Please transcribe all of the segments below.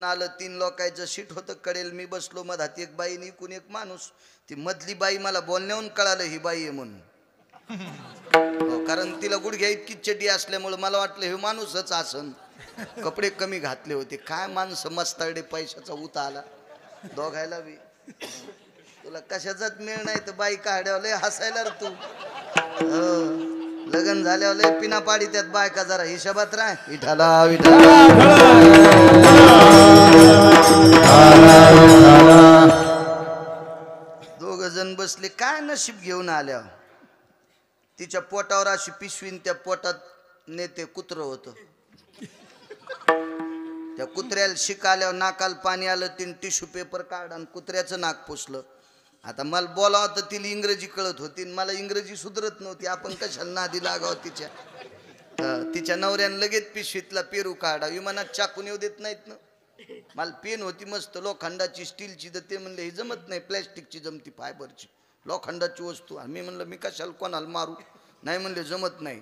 आलं 3 लोकांचं सीट होतं कडेल, मी बसलो मधात, एक बाई आणि एकूण एक माणूस. ती मधली बाई मला बोलण्याहून कळालं ही बाई आहे म्हणून. कारण तिला गुडघ्या इतकी चड्डी असल्यामुळे मला वाटलं हे माणूसच असन. कपडे कमी घातले होते. काय माणसं मस्ताडे, पैशाचा उता आला दोघायला बी. तुला कशाचाच मेळ नाही तर बाई काढ्यावर लय हसायला रे तू. लग्न झाल्यावर लय पिना पाडी त्यात बायका, जरा हिशोबात राह. विठाला विठाला दोघ जण बसले. काय नशीब घेऊन आल्या. तिच्या पोटावर अशी पिशवीन, त्या पोटात नेते कुत्र होतं. त्या कुत्र्याला शिकाल्यावर नाकाला पाणी आलं. तिने टिश्यू पेपर काढला आणि कुत्र्याचं नाक पुसलं. आता मला बोलावं तर तिला इंग्रजी कळत होती, मला इंग्रजी सुधरत नव्हती. आपण कशाला नादी लागावं तिच्या. तिच्या नवऱ्यानं लगेच पिशवीतला पेरू काढा. विमानात चाकून येऊ देत नाहीत ना. मला पेन होती मस्त लोखंडाची, स्टीलची, तर ते म्हणले ही जमत नाही, प्लॅस्टिकची जमती, फायबरची. लोखंडाची वस्तू. मी म्हणलं मी कशाला कोणाला मारू. नाही म्हणले जमत नाही.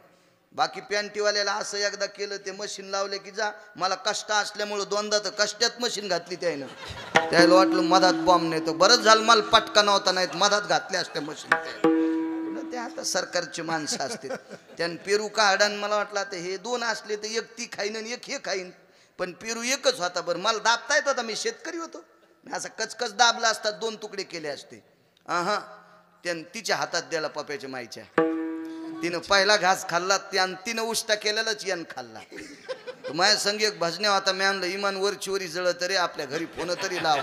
बाकी पॅन्टीवाल्याला असं एकदा केलं, ते मशीन लावले की जा. मला कष्ट असल्यामुळं दोनदा तर कष्टात मशीन घातली त्यानं. त्याला वाटलं मधात बॉम्ब नेतो. बरंच झालं मला पटका नव्हता, नाहीत मधात घातले असते मशीन. ते आता सरकारची माणसं असते. त्यानं पेरू काढान मला वाटलं आता हे 2 असले तर एक ती खाईन आणि एक हे खाईन. पण पेरू एकच होता. बरं मला दाबता येत होता, मी शेतकरी होतो. मी असा कचकच दाबला असता 2 तुकडे केले असते. त्यानं तिच्या हातात द्याला पप्याच्या माईच्या. तिनं पहिला घास खाल्ला, त्यानं तिनं उष्टा केलेलाच यान खाल्ला. माझ्या संग एक भजन्या होता. मी आणलं इमान वरची वरी जळत रे, आपल्या घरी फोन तरी लाव.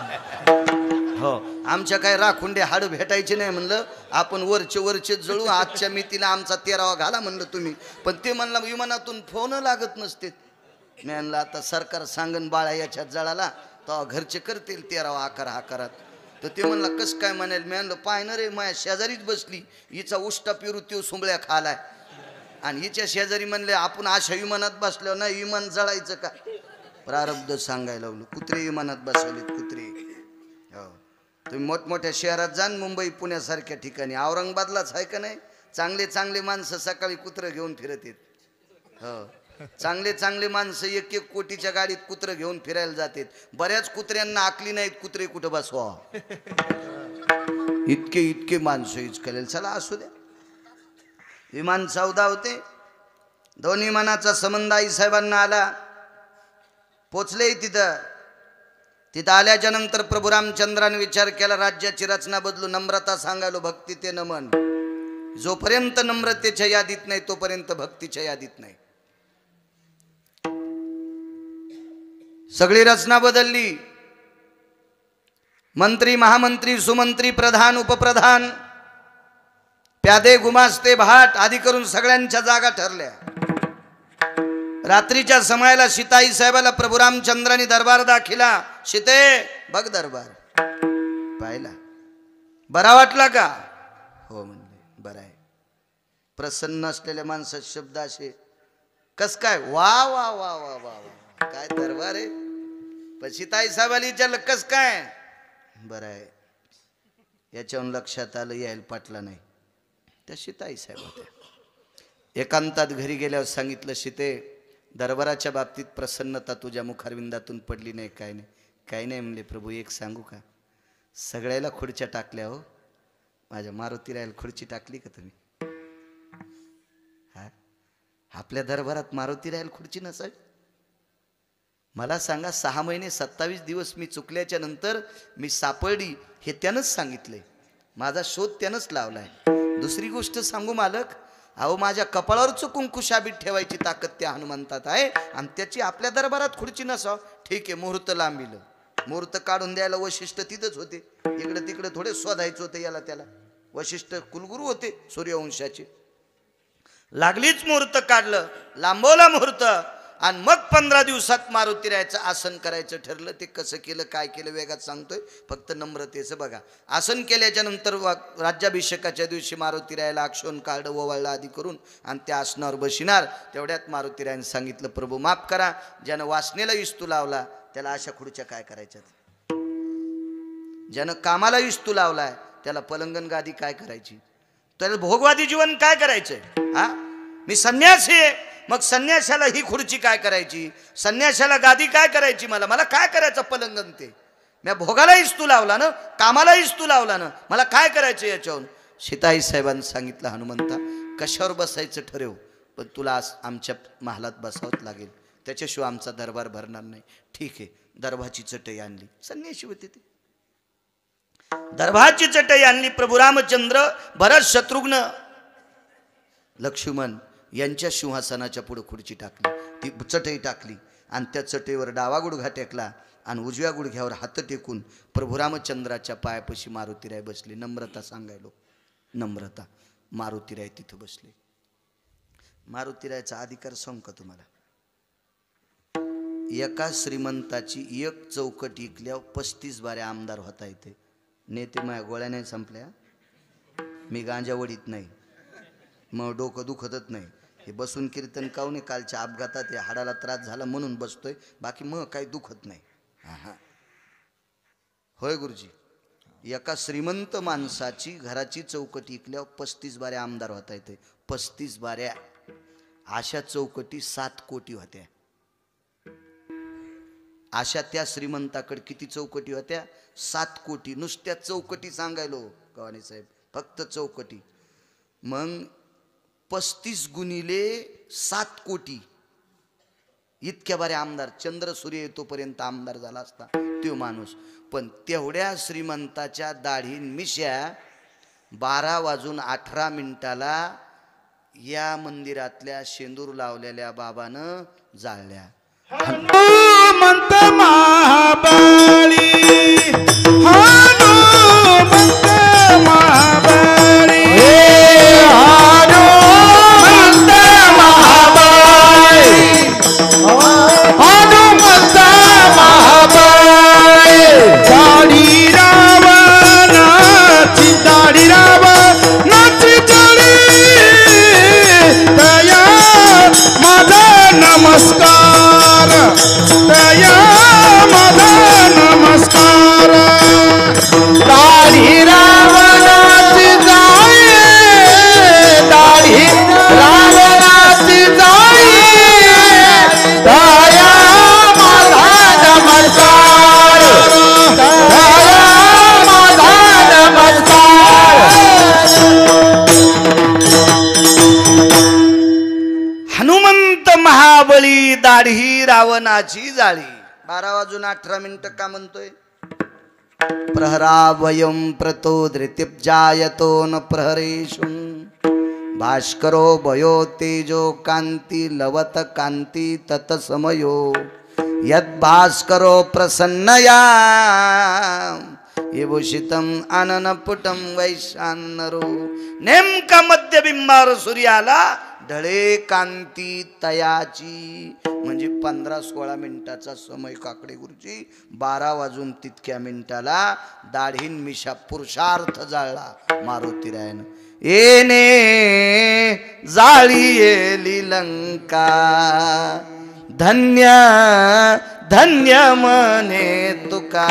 हो आमच्या काय राखुंडे हाड भेटायचे नाही. म्हणलं आपण वरचे जळू. आजच्या मी तिला आमचा 13वा घाला म्हणलं तुम्ही. पण ते म्हणलं विमानातून फोन लागत नसते. मी आणलं आता सरकार सांगन बाळा याच्यात जळाला तेव्हा घरचे करतील 13वा आकारात. तर ते म्हणलं कस काय म्हणाल. मी आणलं पाहिलं रे, माझ्या शेजारीच बसली, हिचा उष्टा पेरू त्यो सुंबळ्या खालाय. आणि हिच्या शेजारी म्हणले आपण अशा विमानात बसल्यावर नाही विमान जळायचं का. प्रारब्ध सांगायला लागलो. कुत्रे विमानात बसवलेत कुत्रे. हो तुम्ही मोठमोठ्या शहरात जाण, मुंबई पुण्यासारख्या ठिकाणी. औरंगाबादलाच आहे का नाही, चांगले चांगले माणसं सकाळी कुत्रं घेऊन फिरत येत. हो चांगले चांगले माणसं 1-1 कोटीच्या गाडीत कुत्रं घेऊन फिरायला जातात. बऱ्याच कुत्र्यांना आकली नाहीत कुत्रे कुठं बसवा. इतके माणसं इचकलेल. चला असू द्या. विमान 14 होते. 2 विमानाचा संबंध आई साहेबांना आला. पोचले तिथं आल्याच्या नंतर प्रभू रामचंद्राने विचार केला, राज्याची रचना बदलू, नम्रता सांगायलो, भक्ती ते नमन. जोपर्यंत नम्रतेच्या यादीत नाही तोपर्यंत भक्तीच्या यादीत नाही. सगळी रचना बदलली. मंत्री, महामंत्री, सुमंत्री, प्रधान, उपप्रधान, प्यादे, गुमास्ते, भाट आदी करून सगळ्यांच्या जागा ठरल्या. रात्रीच्या समयाला सीताई साहेबाला प्रभू रामचंद्रांनी दरबार दाखिला. सीते बघ दरबार. पाहिला बरा वाटला का. हो म्हणले बरा आहे. प्रसन्न असलेल्या माणसाचे शब्द असे कस काय. वा वा वा वा वा काय दरबार आहे. पण सीताई साहेबाला विचारलं कस काय. बरं आहे. याच्याहून लक्षात आलं यायला पाटला नाही. त्या सीताई साहेब होत्या. एकांतात घरी गेल्यावर सांगितलं, सीते दरबाराच्या बाबतीत प्रसन्नता तुझ्या मुखारविंदातून पडली नाही. काय नाही. काय नाही म्हणले. प्रभू एक सांगू का, सगळ्याला खुर्च्या टाकल्या हो, माझ्या मारुतीरायाला खुर्ची टाकली का तुम्ही. हा आपल्या दरबारात मारुतीरायाला खुर्ची नसावी. मला सांगा 6 महिने 27 दिवस मी चुकल्याच्या नंतर मी सापडली हे त्यानंच सांगितलंय. माझा शोध त्यानंच लावलाय. दुसरी गोष्ट सांगू मालक, अहो माझ्या कपाळावरच कुंकू शाबीत ठेवायची ताकद त्या हनुमंतात आहे. आणि त्याची आपल्या दरबारात खुर्ची नसाव. ठीक आहे मुहूर्त लांबिलं. मुहूर्त काढून द्यायला वशिष्ठ तिथंच होते. इकडे तिकडे थोडे शोधायचं होतं याला त्याला. वशिष्ठ कुलगुरू होते सूर्यवंशाचे. लागलीच मुहूर्त काढलं, लांबवला मुहूर्त. आणि मग 15 दिवसात मारुतीरायाचं आसन करायचं ठरलं. ते कसं केलं काय केलं वेगात सांगतोय, फक्त नम्रतेचं बघा. आसन केल्याच्या नंतर राज्याभिषेकाच्या दिवशी मारुतीरायाला अक्षोन काढलं, ओवाळलं आधी करून आणि त्या आसनावर बशिनार. तेवढ्यात मारुतीरायाने सांगितलं, प्रभू माफ करा, ज्यानं वासनेला इस्तू लावला त्याला अशा खुर्च्या काय करायच्यात. ज्यानं कामाला इस्तू लावलाय त्याला पलंगन गादी काय करायची. त्याला भोगवादी जीवन काय करायचंय. हा मी संन्यासी आहे, मग संन्याशाला ही खुर्ची काय करायची, संन्याशाला गादी काय करायची, मला काय करायचं पलंगन ते, मी भोगालाहीच तू लावला ना, कामालाहीच तू लावला ना, मला काय करायचं याच्याहून. सीताई साहेबांनी सांगितलं, हनुमंता कशावर बसायचं ठरव, पण तुला आमच्या महालात बसावंच लागेल, त्याच्याशिवाय आमचा दरबार भरणार नाही. ठीक आहे, दरबारची चटई आणली, संन्याशी होते ते, दरबारची चटई आणली. प्रभू रामचंद्र, भरत, शत्रुघ्न, लक्ष्मण यांच्या सिंहासनाच्या पुढे खुर्ची टाकली, ती चटई टाकली आणि त्या चटईवर डावा गुडघा टेकला आणि उजव्या गुडघ्यावर हात टेकून प्रभू रामचंद्राच्या पायापाशी मारुतीराय बसले. नम्रता सांगायलो, नम्रता. मारुतीराय तिथं बसले. मारुतीरायचा अधिकार सांग का तुम्हाला, एका श्रीमंताची एक चौकट इकल्यावर 35 बारे आमदार होता येते. नेते माझ्या गोळ्या नाही संपल्या, मी गांजा वडीत नाही, मग डोकं दुखतच नाही, हे बसून कीर्तन काऊन कालच्या अपघातात हे हाडाला त्रास झाला म्हणून बसतोय, बाकी मग काही दुखत नाही. हा होय गुरुजी, एका श्रीमंत माणसाची घराची चौकटी इकल्यावर 35 बाऱ्या आमदार होता येते. 35 बाऱ्या, अशा चौकटी 7 कोटी होत्या. अशा त्या श्रीमंताकडे किती चौकटी होत्या? 7 कोटी. नुसत्या चौकटी सांगायलो गवानी साहेब, फक्त चौकटी. मग 35 गुणिले 7 कोटी, इतक्या बारे आमदार. चंद्र सूर्य येतोपर्यंत आमदार झाला असता तो माणूस. पण तेवढ्या श्रीमंताच्या दाढीन मिश्या 12:18 या मंदिरातल्या शेंदूर लावलेल्या बाबानं जाळल्या. हनुमंत महाबळी, हनुमंत महाबळी, हनुमंत महाबळी, हनुमंत महाबळी. दाढी रावणाची, दाढी रावणाची जळी, दया माझा नमस्कार, दया माझा नमस्कार. दाढी रावणाची जाळी, दाढी रावणाची जाळी, दया माझा नमस्कार, दया माझा नमस्कार. हनुमंत महाबळी, दाढी रावणाची जाळी. 12:18 का म्हणतोय? प्रहरावयं प्रतो धृतिप्जायतो न प्रहरेषुं, भास्करो भयो तेजो कांती लवत कांती तत्समयो, यद्भास्करो प्रसन्नया विभूषितं आननपुटं वैशानरो. नेमका मध्यबिंबावर सूर्याला ढळे कांती तयाची, म्हणजे 15-16 मिनिटाचा समय काकडे गुरुजी. 12:00 दाढीन मिशा पुरुषार्थ जाळला मारुतीरायन. येणे जाळी येली लंका, धन्य धन्य मने तुका.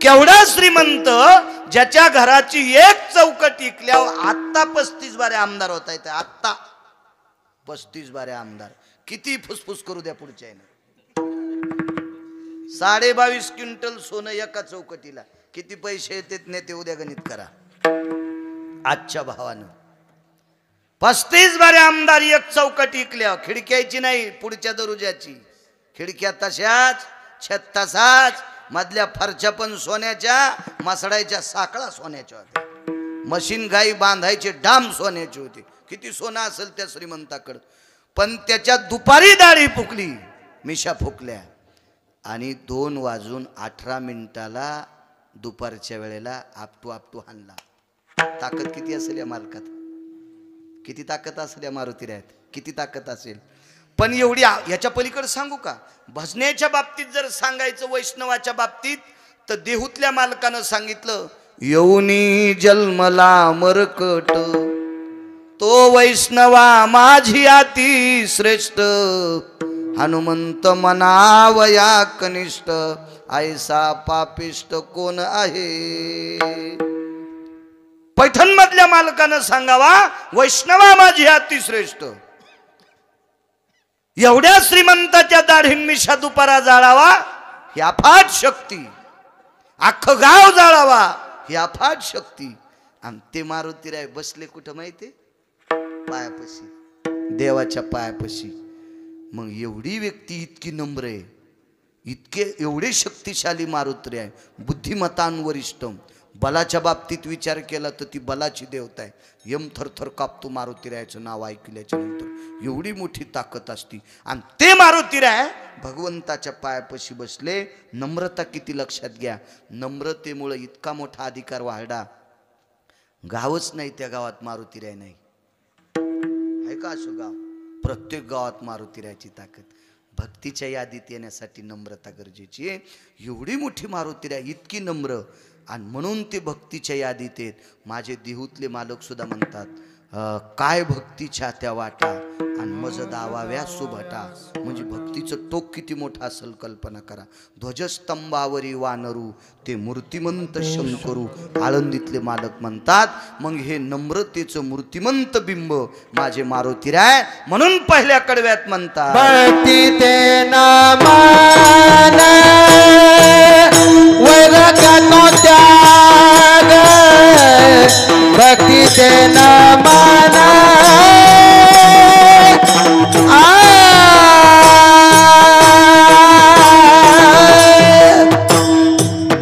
केवढा श्रीमंत, ज्याच्या घराची एक चौकट इकल्यावर आत्ता 35 बारे आमदार होता येते. आत्ता 35 बारे आमदार. किती फुसफुस करू द्या पुढच्या आहे. 22.5 क्विंटल सोनं एका चौकटीला. किती पैसे येतात नेते उद्या गणित करा आजच्या भावानं. 35 बारे आमदार एक चौकट इकल्यावर. खिडक्याची नाही, पुढच्या दरुजाची. खिडक्या तशाच, छत तसाच, मधल्या फरच्या पण सोन्याच्या, मसडायच्या साखळा सोन्याच्या होत्या, मशीन गाई बांधायचे डाम सोन्याचे होते. किती सोनं असेल त्या श्रीमंताकडं. पण त्याच्या दुपारी दाढी फुकली, मिशा फुकल्या. आणि 2:18 दुपारच्या वेळेला आपटू हाणला. ताकद किती असेल या मालकात, किती ताकद असेल या मारुतीरायात, किती ताकद असेल. पण एवढी याच्या पलीकडे सांगू का? भजनेच्या बाबतीत जर सांगायचं, वैष्णवाच्या बाबतीत, तर देहूतल्या मालकानं सांगितलं, येऊनी जन्मला मरकट, तो वैष्णवा माझी अति श्रेष्ठ, हनुमंत मनावया कनिष्ठ, ऐसा पापिष्ट कोण आहे. पैठण मधल्या मालकानं सांगावा, वैष्णवा माझी अति श्रेष्ठ. एवढ्या श्रीमंताच्या दाढीन मिशा दुपारा जाळावा ही अफाट शक्ती, अख्खं गाव जाळावा ही अफाट शक्ती. आणि ते मारुतीराय बसले कुठं माहिती, पायापाशी, देवाच्या पायापाशी. मग एवढी व्यक्ती इतकी नम्र आहे, एवढे शक्तिशाली मारुतीराय, बुद्धिमतांवरिष्ठम. बलाच्या बाबतीत विचार केला तर ती बलाची देवता आहे. यम थरथर कापतो मारुतीरायाचं नाव ऐकल्याच्या नंतर. एवढी मोठी ताकद असती. आणि ते मारुतीराय भगवंताच्या पायापाशी बसले. नम्रता किती लक्षात घ्या. नम्रतेमुळे इतका मोठा अधिकार वाढला, गावच नाही त्या गावात मारुतीराय नाही. आहे का असं गाव? प्रत्येक गावात मारुतीरायाची ताकद. भक्तीच्या यादीत येण्यासाठी नम्रता गरजेची आहे. एवढी मोठी मारुतीराय, इतकी नम्र, आणि म्हणून ते भक्तीच्या यादीत आहेत. माझे देहूतले मालक सुद्धा म्हणतात, काय भक्तीच्या त्या वाटा आणि मज दावाव्या सुभटा. म्हणजे भक्तीचं टोक किती मोठं असेल कल्पना करा. ध्वजस्तंभावरी वानरू ते मूर्तिमंत शंकरू. आळंदीतले मालक म्हणतात, मग हे नम्रतेचं मूर्तिमंत बिंब माझे मारुतीराय. म्हणून पहिल्या कडव्यात म्हणतात, भक्ती ते नामान वैराग्यानो त्याग, भक्ती ते नामान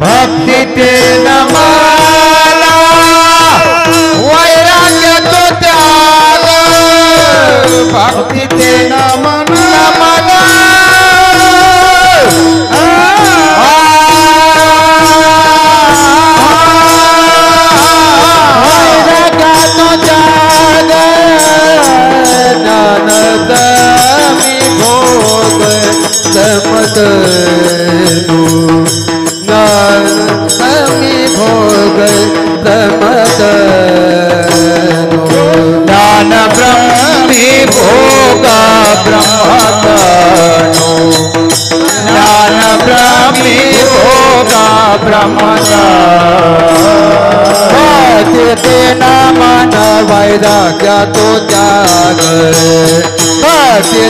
भक्ती ते नमाला वैराग्य तो त्याग, भक्ती ते नमना वैराग्य तो त्याग, ज्ञानद मी भोग समद मी भोग समद ज्ञान ब्रह्मी भोग ब्रह्मतनो, ज्ञान ब्रह्मी भोग ब्रह्मतनो. ते नामन वैराग्य तो त्याग,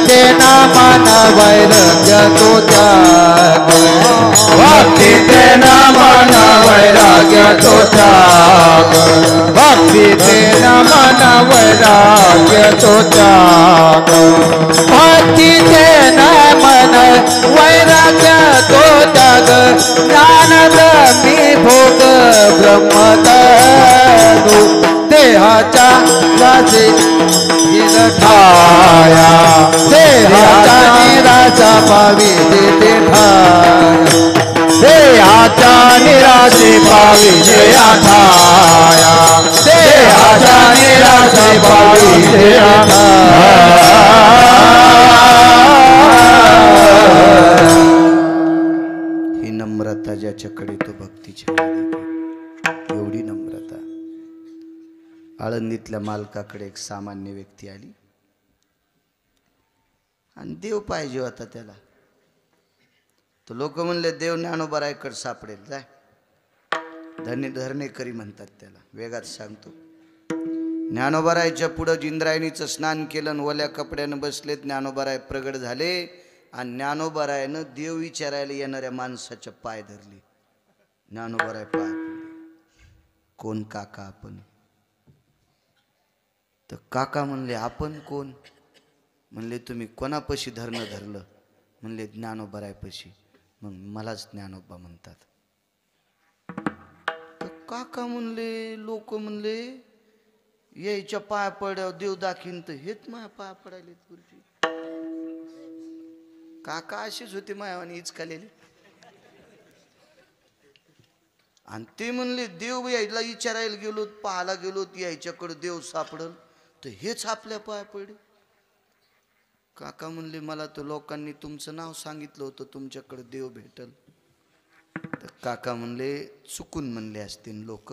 ते नामन वैराग्य तो त्याग, भक्ती ते नामन वैराग्य तो त्याग, भक्ती ते नामन वैराग्य तो त्याग, भक्ती ते नामन वैराग्य तो त्याग, ज्ञान मी भोग ब्रह्मतनु. देहाच्या राजे ठाया, देहाच्या निराशा पावी देते ठाया, देहाच्या निराशे पावी जया ठाया, देहाच्या निराशे पावी जया ठाया. ही नम्रता ज्याच्याकडे तो भक्तीच्या एवढी नम्रता. आळंदीतल्या मालकाकडे एक सामान्य व्यक्ती आली आणि देव पाहिजे होता त्याला. तर लोक म्हणले, देव ज्ञानोबारायकडे सापडेल, जाय. धरणेकरी म्हणतात त्याला, वेगात सांगतो. ज्ञानोबारायच्या पुढं इंद्रायणीचं स्नान केलं आणि ओल्या कपड्यानं बसलेत. ज्ञानोबाराय प्रगट झाले आणि ज्ञानोबारायनं देव विचारायला येणाऱ्या माणसाच्या पाय धरले. ज्ञानोबाराय पाय पडले, कोण काका आपण? तर काका म्हणले, आपण कोण? म्हणले, तुम्ही कोणापाशी धरणं धरलं? म्हणले, ज्ञानोबारायपाशी. मग मलाच ज्ञानोबा म्हणतात. तर काका म्हणले, लोक म्हणले, यायच्या पाया पड्यावर देव दाखीन तर हेच माया पाया पडायले गुरुजी. काका अशीच होती मायावानी इचकालेली. आणि ते म्हणले, देव यायला विचारायला गेलो, पाहायला गेलो, यायच्याकडे देव सापडल तर हेच आपल्या पाया पडे. काका म्हणले, मला तर लोकांनी तुमचं नाव सांगितलं होतं, तुमच्याकडे देव भेटल. तर काका म्हणले, चुकून म्हणले असतील लोक,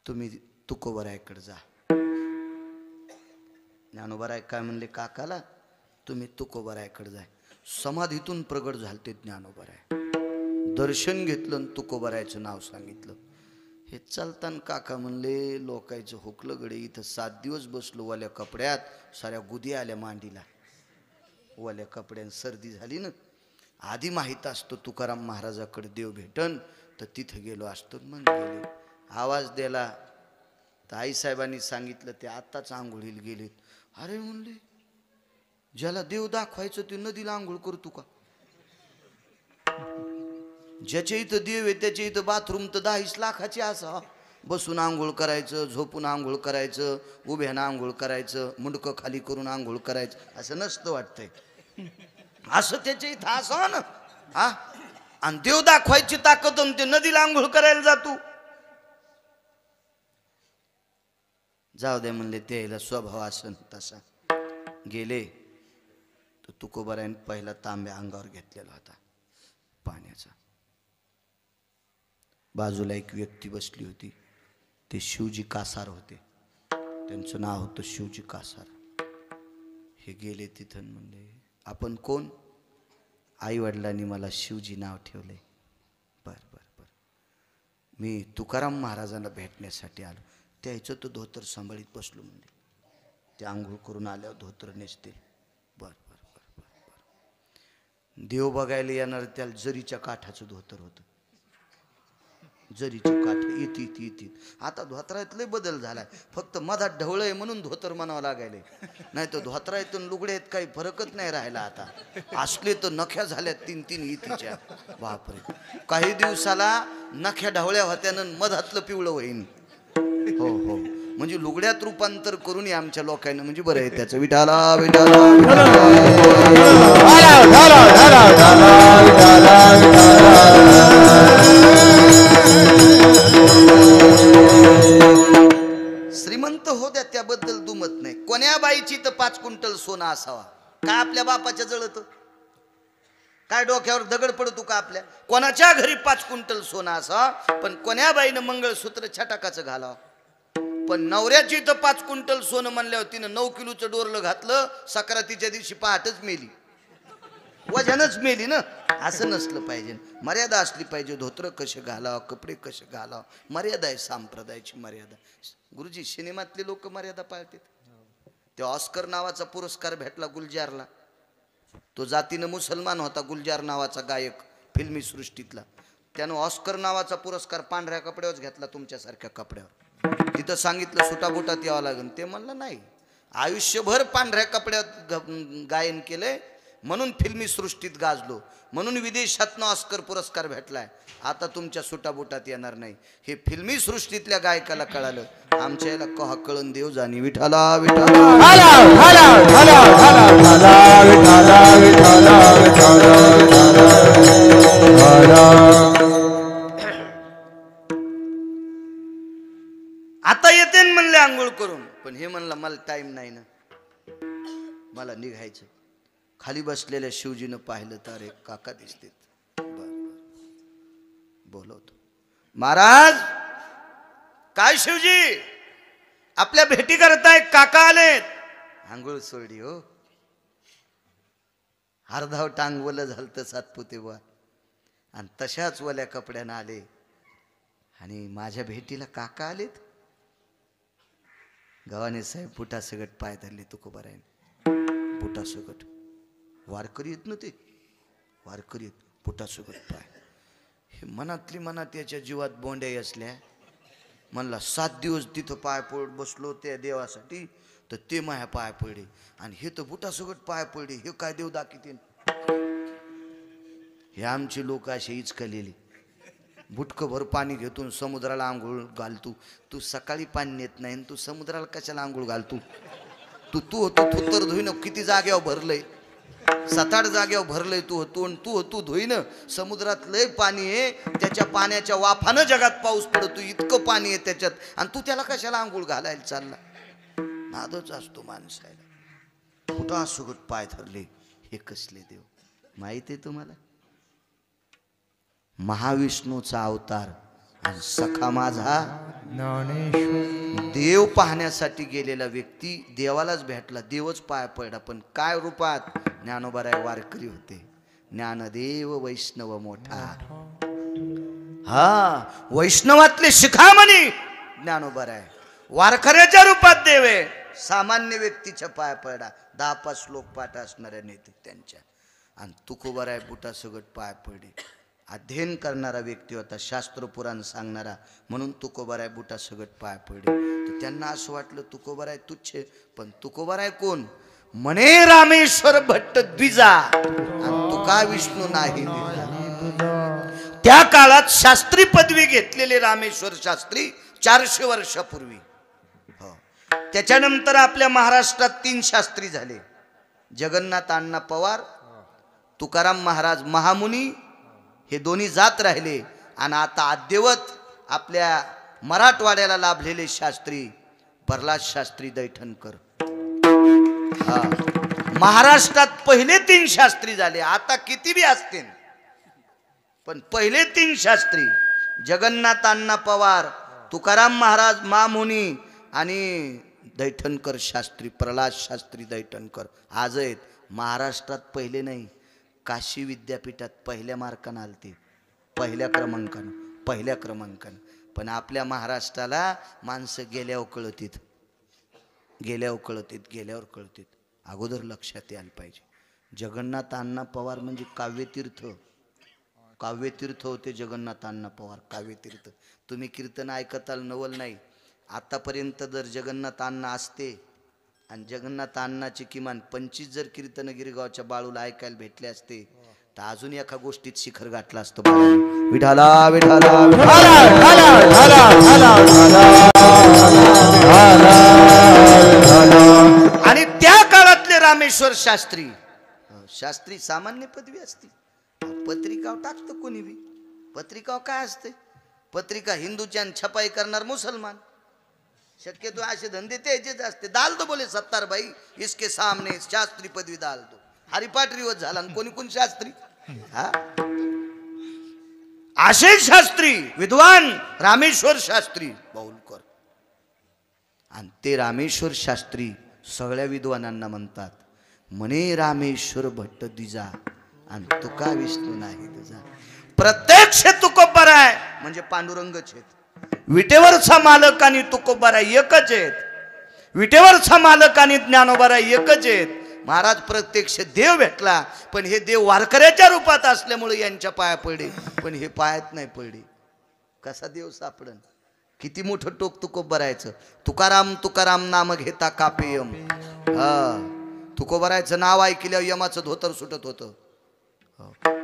तुम्ही तुकोबरायकडे जा. ज्ञानोबाराय काय म्हणले काकाला, तुम्ही तुकोबरायकडे जा. समाधीतून प्रगट झालते ज्ञानोबाराय. दर्शन घेतलं आणि तुकोबरायचं नाव सांगितलं. हे चालताना काका म्हणले लोकायचं हुकलं गडे, इथं 7 दिवस बसलो वाल्या कपड्यात, साऱ्या गुदी आल्या मांडीला, वाल्या कपड्यान सर्दी झाली ना. आधी माहीत असतो तुकाराम महाराजाकडे देव भेटन तर तिथं गेलो असतो. मग गेले, आवाज दिला तर आईसाहेबांनी सांगितलं ते आत्ताच आंघोळीला गेलेत. अरे म्हणले ज्याला देव दाखवायचं ते नदीला आंघोळ करतो का? ज्याच्या इथं देव आहे त्याच्या इथं बाथरूम तर 10 लाखाची असा. बसून आंघोळ करायचं, झोपून आंघोळ करायचं, उभ्यानं आंघोळ करायचं, मुंडकं खाली करून आंघोळ करायचं, असं नसतं वाटतंय. असं त्याच्या इथं असं ना. हा, आणि देव दाखवायची ताकद ते नदीला आंघोळ करायला जातो. जाऊ दे म्हणले, त्याला स्वभाव असन तसा. गेले तर तुकोबारायन पहिला तांब्या अंगावर घेतलेला होता पाण्याचा. बाजूला एक व्यक्ती बसली होती, ते शिवजी कासार होते, त्यांचं नाव होतं शिवजी कासार. हे गेले तिथं म्हणले आपण कोण? आई वडिलांनी मला शिवजी नाव ठेवले. बर बर बर, मी तुकाराम महाराजांना भेटण्यासाठी आलो. त्याचं तो धोतर सांभाळीत बसलो म्हणले. ते आंघोळ करून आल्यावर धोतर नेसतील. बर बर बर बर बर. देव बघायला येणार त्याला जरीच्या काठाचं धोतर होतं. जरीची काठ येते. आता धोतरात लय बदल झालाय, फक्त मधात ढवळ आहे म्हणून धोतर म्हणावं लागायले, नाही तर धोतरातून लुगड्यात काही फरकच नाही राहिला. आता असले तर नख्या झाल्या 3-3 इतीच्या. बापरे, काही दिवसाला नख्या ढवळ्या होत्यानं मधातलं पिवळं होईन. हो हो, म्हणजे लुगड्यात रूपांतर करून आमच्या लोकांना म्हणजे बरं आहे त्याचं. विठाला विठाला श्रीमंत हो द्या त्याबद्दल दुमत नाही. कोण्या बाईची तर 5 क्विंटल सोनं असावा, काय आपल्या बापाच्या जळत? काय डोक्यावर दगड पडतो का आपल्या? कोणाच्या घरी 5 क्विंटल सोनं असावा, पण कोण्या बाईनं मंगळसूत्र छटाकाचं घालावं. पण नवऱ्याची तर 5 क्विंटल सोनं म्हणल्यावर तिनं 9 किलोचं डोरलं घातलं, सक्रातीच्या दिवशी पहाटच मेली, वजनच मेली ना. असं नसलं पाहिजे, मर्यादा असली पाहिजे. धोत्र कसे घालावं, कपडे कसे घालावं, मर्यादा आहे, संप्रदायाची मर्यादा. गुरुजी, सिनेमातले लोक मर्यादा पाळतात. ते ऑस्कर नावाचा पुरस्कार भेटला गुलजारला. तो जातीनं मुसलमान होता, गुलजार नावाचा गायक फिल्मी सृष्टीतला. त्यानं ऑस्कर नावाचा पुरस्कार पांढऱ्या कपड्यावरच घेतला, तुमच्यासारख्या कपड्यावर. तिथं सांगितलं सुटाबुटात यावं लागेल. ते म्हणलं नाही, आयुष्यभर पांढऱ्या कपड्यात गायन केलंय म्हणून फिल्मी सृष्टीत गाजलो, म्हणून विदेशातनं ऑस्कर पुरस्कार भेटलाय. आता तुमच्या सुटाबुटात येणार नाही. हे फिल्मी सृष्टीतल्या गायकाला कळालं, आमच्या याला कहा कळून देव जाणी. विठाला विठाला आता येते म्हणले आंघोळ करून, पण हे म्हणलं मला टाइम नाही ना, मला निघायचं. खाली बसलेल्या शिवजीनं पाहिलं तर एक काका दिसते. बोलवतो, महाराज. काय शिवजी, आपल्या भेटी करताय? काका आलेत. आंघोळ सोडली हो, अर्धाव टांग वलं झालं सातपुते बुवा, आणि तशाच वल्या कपड्यानं आले. आणि माझ्या भेटीला काका आलेत. गव्हाणे साहेब बुटासगट पाय धरले तुकोबारायने. बुटासगट वारकरी येत ना, ते वारकरी येत, बुटासगट पाय. हे मनातली मनात याच्या जीवात बोंड्या असल्या. म्हणला 7 दिवस तिथं पाय पडत बसलो त्या देवासाठी, तर ते माया पाय पडले, आणि हे तर बुटासगट पाय पडले. हे काय देव दाखिते? हे आमचे लोक असे इचकलेले. बुटकभर पाणी घेतून समुद्राला आंघोळ घालतो. तू सकाळी पाणी नेत नाही, तू समुद्राला कशाला आंघोळ घालतो? तू तू होतो थुत्तर धुईन, किती जाग्यावर भरलंय, 7-8 जाग्यावर भरलंय. तू धुईन. समुद्रात लय पाणी आहे, त्याच्या पाण्याच्या वाफानं जगात पाऊस पडतो, इतकं पाणी आहे त्याच्यात, आणि तू त्याला कशाला आंघोळ घालायला चालला? नादच असतो माणसाला. कुठं सुगत पाय धरले. हे कसले देव माहिती आहे तुम्हाला? महाविष्णूचा अवतार आणि सखा माझा देव पाहण्यासाठी गेलेला व्यक्ती देवालाच भेटला, देवच पाय पडला. पण काय रूपात? ज्ञानोबाराय वारकरी होते. ज्ञानदेव वैष्णव मोठा. हा, वैष्णवातले शिखामणी ज्ञानोबराय, वारकऱ्याच्या रूपात देव आहे, सामान्य व्यक्तीच्या पाया पडा, 10-5 श्लोक पाठ असणाऱ्या नेते त्यांच्या, आणि तुकोबराय बुटा सगट पाय पडे. अध्ययन करणारा व्यक्ती होता, शास्त्र पुराण सांगणारा, म्हणून तुकोबराय बुटा सगट पाय पडे. तर त्यांना असं वाटलं तुकोबराय तुच्छ, पण तुकोबराय कोण? म्हणे रामेश्वर भट्ट द्विजा, आणि तुका विष्णू नाही द्विजा. त्या काळात शास्त्री पदवी घेतलेले रामेश्वर शास्त्री 400 वर्षापूर्वी. हो, त्याच्यानंतर आपल्या महाराष्ट्रात 3 शास्त्री झाले, जगन्नाथ अण्णा पवार, तुकाराम महाराज महामुनी, हे दोन्ही जात राहिले. आणि आता अद्यवत आपल्या मराठवाड्याला लाभलेले शास्त्री प्रल्हाद शास्त्री दैठणकर. हा, महाराष्ट्रात पहिले 3 शास्त्री झाले. आता किती बी असतील, पण पहिले 3 शास्त्री जगन्नाथ अण्णा पवार, तुकाराम महाराज महामुनी आणि दैठणकर शास्त्री, प्रल्हाद शास्त्री दैठणकर आज आहेत. महाराष्ट्रात पहिले नाही, काशी विद्यापीठात पहिल्या मार्कानं आलते, पहिल्या क्रमांकानं. पण आपल्या महाराष्ट्राला माणसं गेल्यावर कळतीत. अगोदर लक्षात यायला पाहिजे, जगन्नाथ अण्णा पवार म्हणजे काव्यतीर्थ होते. जगन्नाथ अण्णा पवार काव्यतीर्थ. तुम्ही कीर्तन ऐकताल, नवल नाही. आतापर्यंत जर जगन्नाथ अण्णा असते आणि जगन्नाथ अण्णाचे किमान 25 जर कीर्तन गिरगावच्या बाळूला ऐकायला भेटले असते, तर अजून एका गोष्टीत शिखर गाठलं असतं. विठाला विठाला आणि त्या काळातले रामेश्वर शास्त्री सामान्य पदवी असते. पत्रिका टाकतं कोणी बी. पत्रिका काय असते? पत्रिका हिंदूच्या छपाई करणार मुसलमान. शक्यतो असे धंदे त्याचेच असते. डाल दो बोले 70 भाई इसके सामने शास्त्री पदवी डाल दो. हरिपाठ रिवत झाला, कोणी शास्त्री. हा, असे शास्त्री विद्वान रामेश्वर शास्त्री बाहुलकर. आणि ते रामेश्वर शास्त्री सगळ्या विद्वानांना म्हणतात, म्हणे रामेश्वर भट्ट द्विजा, आणि तुका विष्णू नाही तुझा. प्रत्यक्ष तुकोबराय म्हणजे पांडुरंगच आहेत. विटेवरचा मालक आणि तुकोबराय एकच आहेत. विटेवरचा मालक आणि ज्ञानोबराय एकच आहेत. महाराज प्रत्यक्ष देव भेटला, पण हे देव वारकऱ्याच्या रूपात असल्यामुळे यांच्या पाया पडले, पण हे पायात नाही पडले. कसा देव सापडन? किती मोठं टोक तुकोबरायचं. तुकाराम नाम घेता कापेयम. हा, तुकोबरायचं नाव ऐकल्यावर यमाचं धोतर सुटत होतं.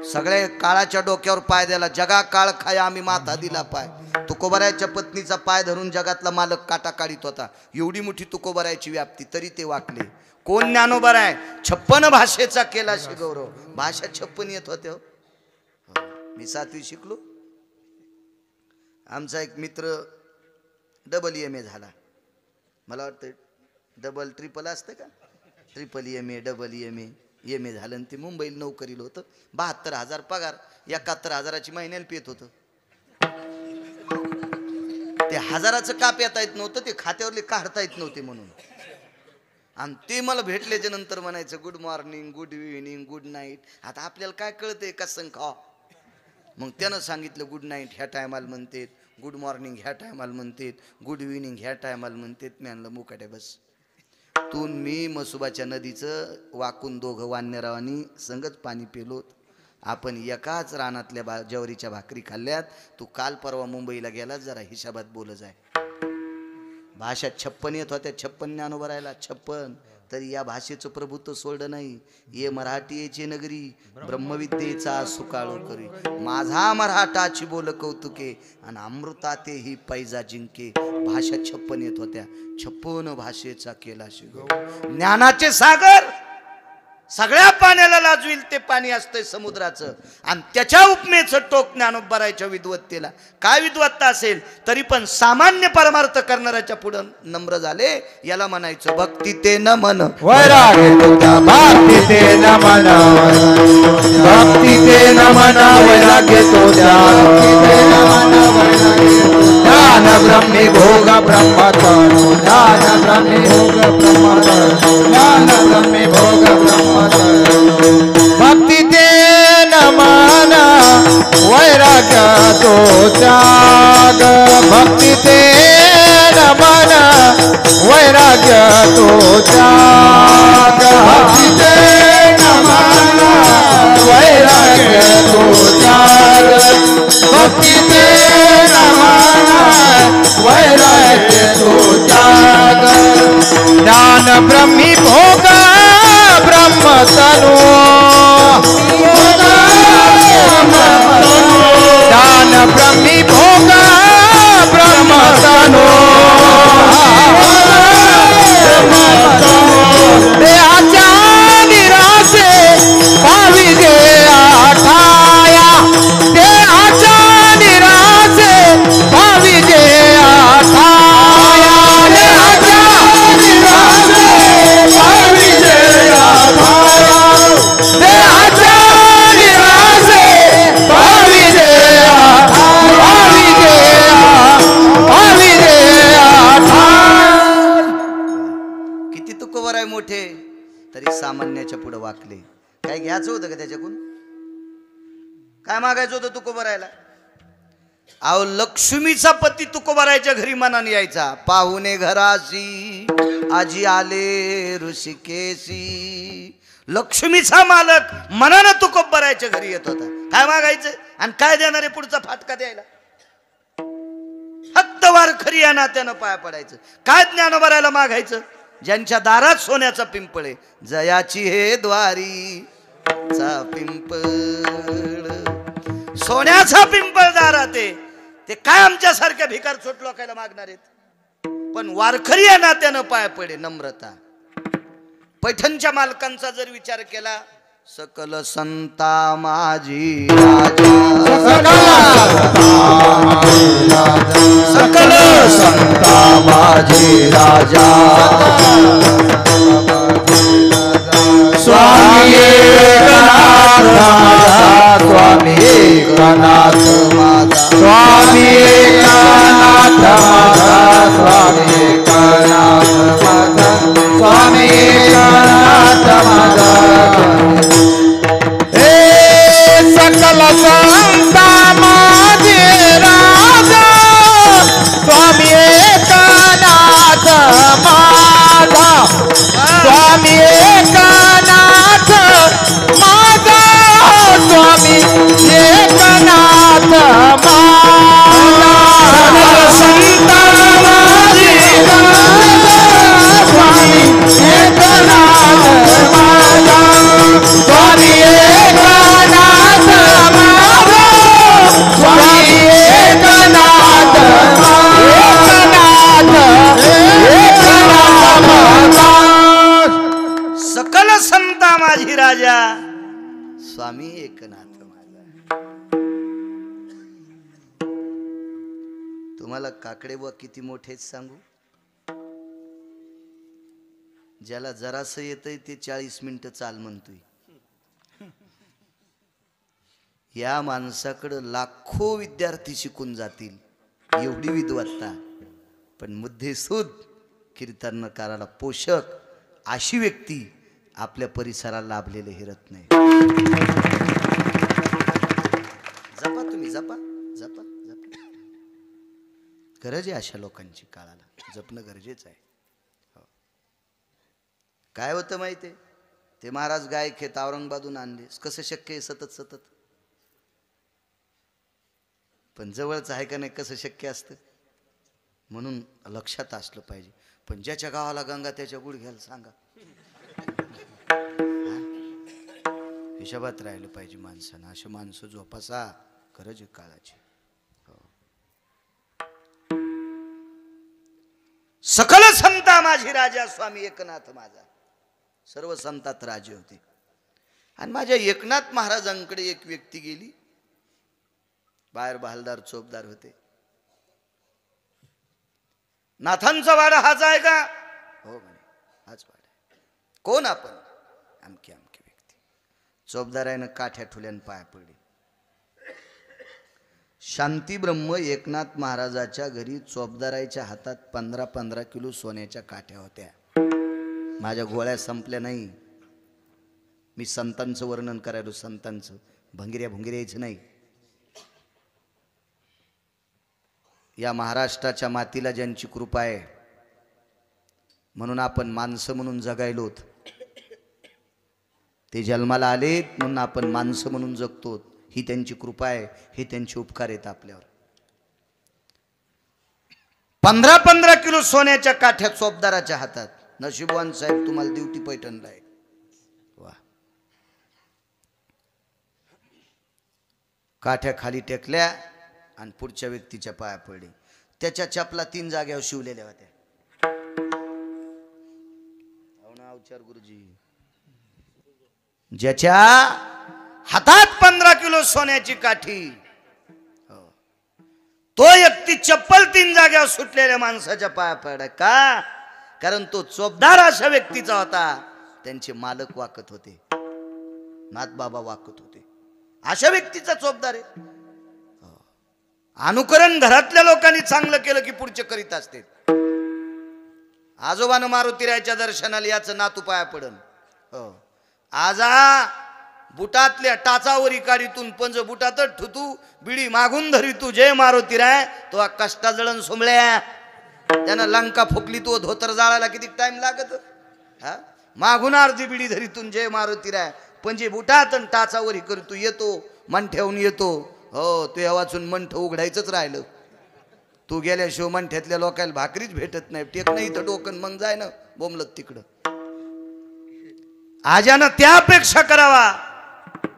सगळे काळाच्या डोक्यावर पाय द्याला, जगा काळ खाया आम्ही माथा दिला पाय. तुकोबरायच्या पत्नीचा पाय धरून जगातला मालक काटा काढीत होता. एवढी मोठी तुकोबरायची व्याप्ती, तरी ते वाकले. कोण? ज्ञानोबराय. 56 भाषेचा केला गौरव. भाषा 56 येत होते. मी 7वी शिकलो. आमचा एक मित्र डबल MA झाला. मला वाटतं डबल ट्रिपल असतं का? ट्रिपल MA डबल MA झालं. आणि ते मुंबईला नोकरीला होतं. 72,000 पगार, 71,000ची महिन्याला पेत होतं. ते 1000चं का पेता येत नव्हतं, ते खात्यावरले काढता येत नव्हते म्हणून. आणि ते मला भेटल्याच्या नंतर म्हणायचं good morning, good evening, good night. आता आपल्याला काय कळतंय कसं खा. मग त्यानं सांगितलं गुड नाईट ह्या टायमाला म्हणतात, गुड मॉर्निंग ह्या टायमाला म्हणतात, गुड इव्हिनिंग ह्या टायमाला म्हणतात. मी आणलं मुकाट्या बस. तू मी मसुबाच्या नदीचं वाकून दोघं वान्यरावांनी संगत पाणी पेलोत. आपण एकाच रानातल्या ज्वारीच्या भाकरी खाल्ल्यात. तू काल परवा मुंबईला गेला, जरा हिशाबात बोल जाय. भाषा 56 येत होत्या. 56 ज्ञानोबरायला 56. तरी या भाषेचं प्रभुत्व सोडलं नाही. ये मराठीचे नगरी ब्रह्मविद्येचा सुकाळू करी. माझा मराठाची बोल कौतुके, आणि अमृता तेही पैजा जिंके. भाषा 56 येत होत्या. 56 भाषेचा केला शिगो. ज्ञानाचे सागर सगळ्या पाण्याला लाजविल ते पाणी असतंय समुद्राचं. आणि त्याच्या उपमेचं टोक ज्ञानोबरायच्या विद्वत्तेला. काय विद्वत्ता असेल तरी पण सामान्य परमार्थ करणाऱ्याच्या पुढं नम्र झाले. याला म्हणायचं भक्ती ते नमन वैराग्य तुझा. भक्ती ते नमन, भक्ती ते नमन वैराग्य तुझा. ज्ञान ब्रह्मी भोग ब्रह्मत्व, ज्ञान ब्रह्मी भोग ब्रह्मत्व, ज्ञान ब्रह्मी भोग ब्रह्मत्व. भक्ती ते नमन वैराग्य तुझा. त्याग भक्ती ते नमन वैराग्य तो त्याग भक्ती ते नमन वैराग्य तो त्याग भक्ती ते नमन वैराग्य तो त्याग ज्ञान ब्रह्मी भोग ब्रह्म तनु ज्ञान ब्रह्मी भोग ब्रह्म तनु देहाच्या निराशे भावी जे आठाया देहाच्या निराशे भावी जे आठाया देहाच्या निराशे भावी जे आठाया देहाच्या निराशे भावी जे भावी जे भावी जे किती तुकोबर आहे मोठे तरी सामान्याच्या पुढे वाकले. काय घ्यायचं होतं का त्याच्याकडून? काय मागायचं होतं तुकोबरायला? अहो लक्ष्मीचा पती तुकोबरायच्या घरी मनाने यायचा. पाहुणे घराशी आजी आले ऋषिकेशी. लक्ष्मीचा मालक मनानं तुकोबरायच्या घरी येत होता. काय मागायचं आणि काय देणारे पुढचा फाटका द्यायला? फक्त वारखरी या नात्यानं पाया पडायचं. काय ज्ञानोबरायला मागायचं? ज्यांच्या दारात सोन्याचा पिंपळ आहे, जयाची हे द्वारी चा पिंपळ, सोन्याचा पिंपळ दारात आहे. ते काय आमच्यासारख्या भिकार छोट लोकांना मागणार आहेत? पण वारखरी या नात्यानं पाया पडे. नम्रता. पैठणच्या मालकांचा जर विचार केला, सकल संता माझी राजा, सकल संता माझी राजा, स्वामी एकनाथ माझा स्वामी एकनाथ माझा स्वामी एकनाथ माझा स्वामी एकनाथ माझा स्वामी एकनाथ माझा हे सकल संता माझे राजा स्वामी एकनाथ माझा स्वामी एकनाथ माझा स्वामी एकनाथ माझा संता माझे स्वामी एकनाथ माझा स्वामी एकनाथ माझा स्वामी एकनाथ सकल संता माझी राजा स्वामी एकनाथ माझा. तुम्हाला काकडे व किती मोठे सांगू? ज्याला जरासं येतंय ते 40 मिनिटं चाल म्हणतोय. या माणसाकडे लाखो विद्यार्थी शिकून जातील, एवढी विद्वत्ता, पण मुद्देसूद कीर्तनकाराला पोषक अशी व्यक्ती आपल्या परिसराला लाभलेले हिरत नाही. जपा तुम्ही, जपा जपा जपा. गरज आहे अशा लोकांची. काळाला जपणं गरजेचं आहे. काय होतं माहिती आहे? ते महाराज गायक आहेत, औरंगाबादून आणले. कसं शक्य आहे सतत सतत? पण जवळच आहे का नाही, कसं शक्य असतं? म्हणून लक्षात असलं पाहिजे. पण ज्याच्या गावाला गंगा त्याच्या गुडघ्याला सांगा. हिशोबात राहिलं पाहिजे माणसानं. अशी माणसं जोपासा, गरज आहे काळाची. सकल संता माझी राजा स्वामी एकनाथ माझा. सर्व संतात राजे होते. आणि माझ्या एकनाथ महाराजांकडे एक व्यक्ती गेली. बाहेर बहालदार चोपदार होते. नाथांचा वाडा हाच आहे का? हो म्हणे, हाच वाडा आहे. कोण आपण? अमकी अमकी व्यक्ती. चोपदारानं काठ्या ठुल्यान पाया पडले. शांती ब्रह्म एकनाथ महाराजाच्या घरी चोपदाराच्या हातात 15-15 किलो सोन्याच्या काठ्या होत्या. माझ्या गोळ्या संपल्या नाही. मी संतांचं वर्णन करायलो, संतांचं. भंगिऱ्या भुंगिऱ्याचं नाही. या महाराष्ट्राच्या मातीला ज्यांची कृपा आहे म्हणून आपण माणसं म्हणून जगायलोत, ते जन्माला आलेत म्हणून आपण माणसं म्हणून जगतो, ही त्यांची कृपा आहे, हे त्यांचे उपकार आहेत आपल्यावर. 15-15 किलो सोन्याच्या काठ्या चोपदाराच्या हातात. नशीबवान साहेब तुम्हाला ड्युटी पैठणला आहे. वा. काठ्या खाली टेकल्या आणि पुढच्या व्यक्तीच्या पाया पडली. त्याच्या चपला 3 जागेवर शिवलेल्या होत्या. अवचार गुरुजी, ज्याच्या हातात 15 किलो सोन्याची काठी, तो व्यक्ती चप्पल 3 जागेवर सुटलेल्या माणसाच्या पाया पडला. का? कारण तो चोपदार अशा व्यक्तीचा होता. त्यांचे मालक वाकत होते, नाथबाबा वाकत होते. अशा व्यक्तीचा चोपदार आहे. अनुकरण घरातल्या लोकांनी चांगलं केलं की पुढचे करीत असते. आजोबानं मारुतीरायाच्या दर्शनाला याचं नातू पाया पडन. आजा बुटातल्या टाचावरी काढीतून पंज बुटातच ठुतू, बिडी मागून धरी तू जय मारुतीराय. तो कष्टा जळण सोमळ्या, त्यानं लंका फुकली, तो धोतर जाळायला किती टाइम लागत. मागून अर्धी बिडी धरीतून जय मारुतीराय, पंजे बुटात आणि टाचावरी करी तू येतो, मन ठेवून येतो. हो, तू वाचून मंठ उघडायचंच राहिलं. तू गेल्याशिवाय मंठ्यातल्या लोकांना भाकरीच भेटत नाही. टेक नाही इथं डोकन, मग जाय ना बोंबलत तिकडं. आजानं त्यापेक्षा करावा.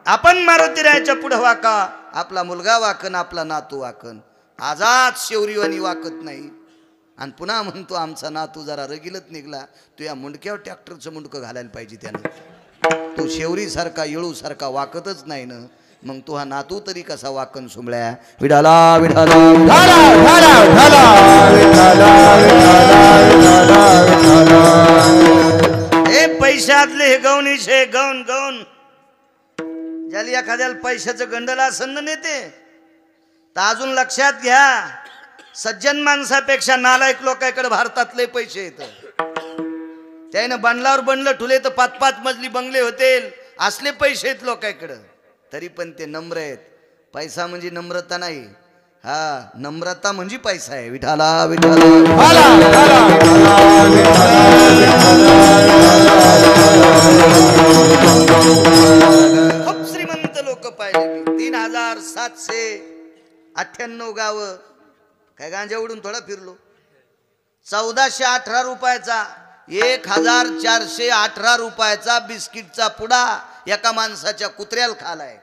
आपण मारुतीरायाच्या पुढे वाका, आपला मुलगा वाकन, आपला नातू वाकन. आजाद शेवरीवानी वाकत नाही. आणि पुन्हा म्हणतो आमचा नातू जरा रगीलत निघला, तू या मुंडक्यावर ट्रॅक्टरचं मुंडकं घालायला पाहिजे त्यानं. तो शेवरी सारखा येळू सारखा वाकतच नाही ना, मग तू हा नातू तरी कसा वाकन सुमळ्या. विठाला विठाला हे पैशातले हे गौनीशे गौन गौन. ज्याला एखाद्याला पैशाचं गंडल असं नेते तर अजून लक्षात घ्या, सज्जन माणसापेक्षा नालायक लोकांकडे भारतातले पैसे येत. त्यानं बंगलावर बनलं ठुले तर 5-5 मजली बंगले होतील, असले पैसे आहेत लोकांकडे. तरी पण ते नम्र आहेत. पैसा म्हणजे नम्रता नाही, हा नम्रता म्हणजे पैसा आहे. विठाला विठाला खूप श्रीमंत लोक पाहिले. 3798 गाव. काय गांजा उडून थोडा फिरलो. 1418 रुपयाचा, 1418 रुपयाचा बिस्किटचा पुडा एका माणसाच्या कुत्र्याला खालाय.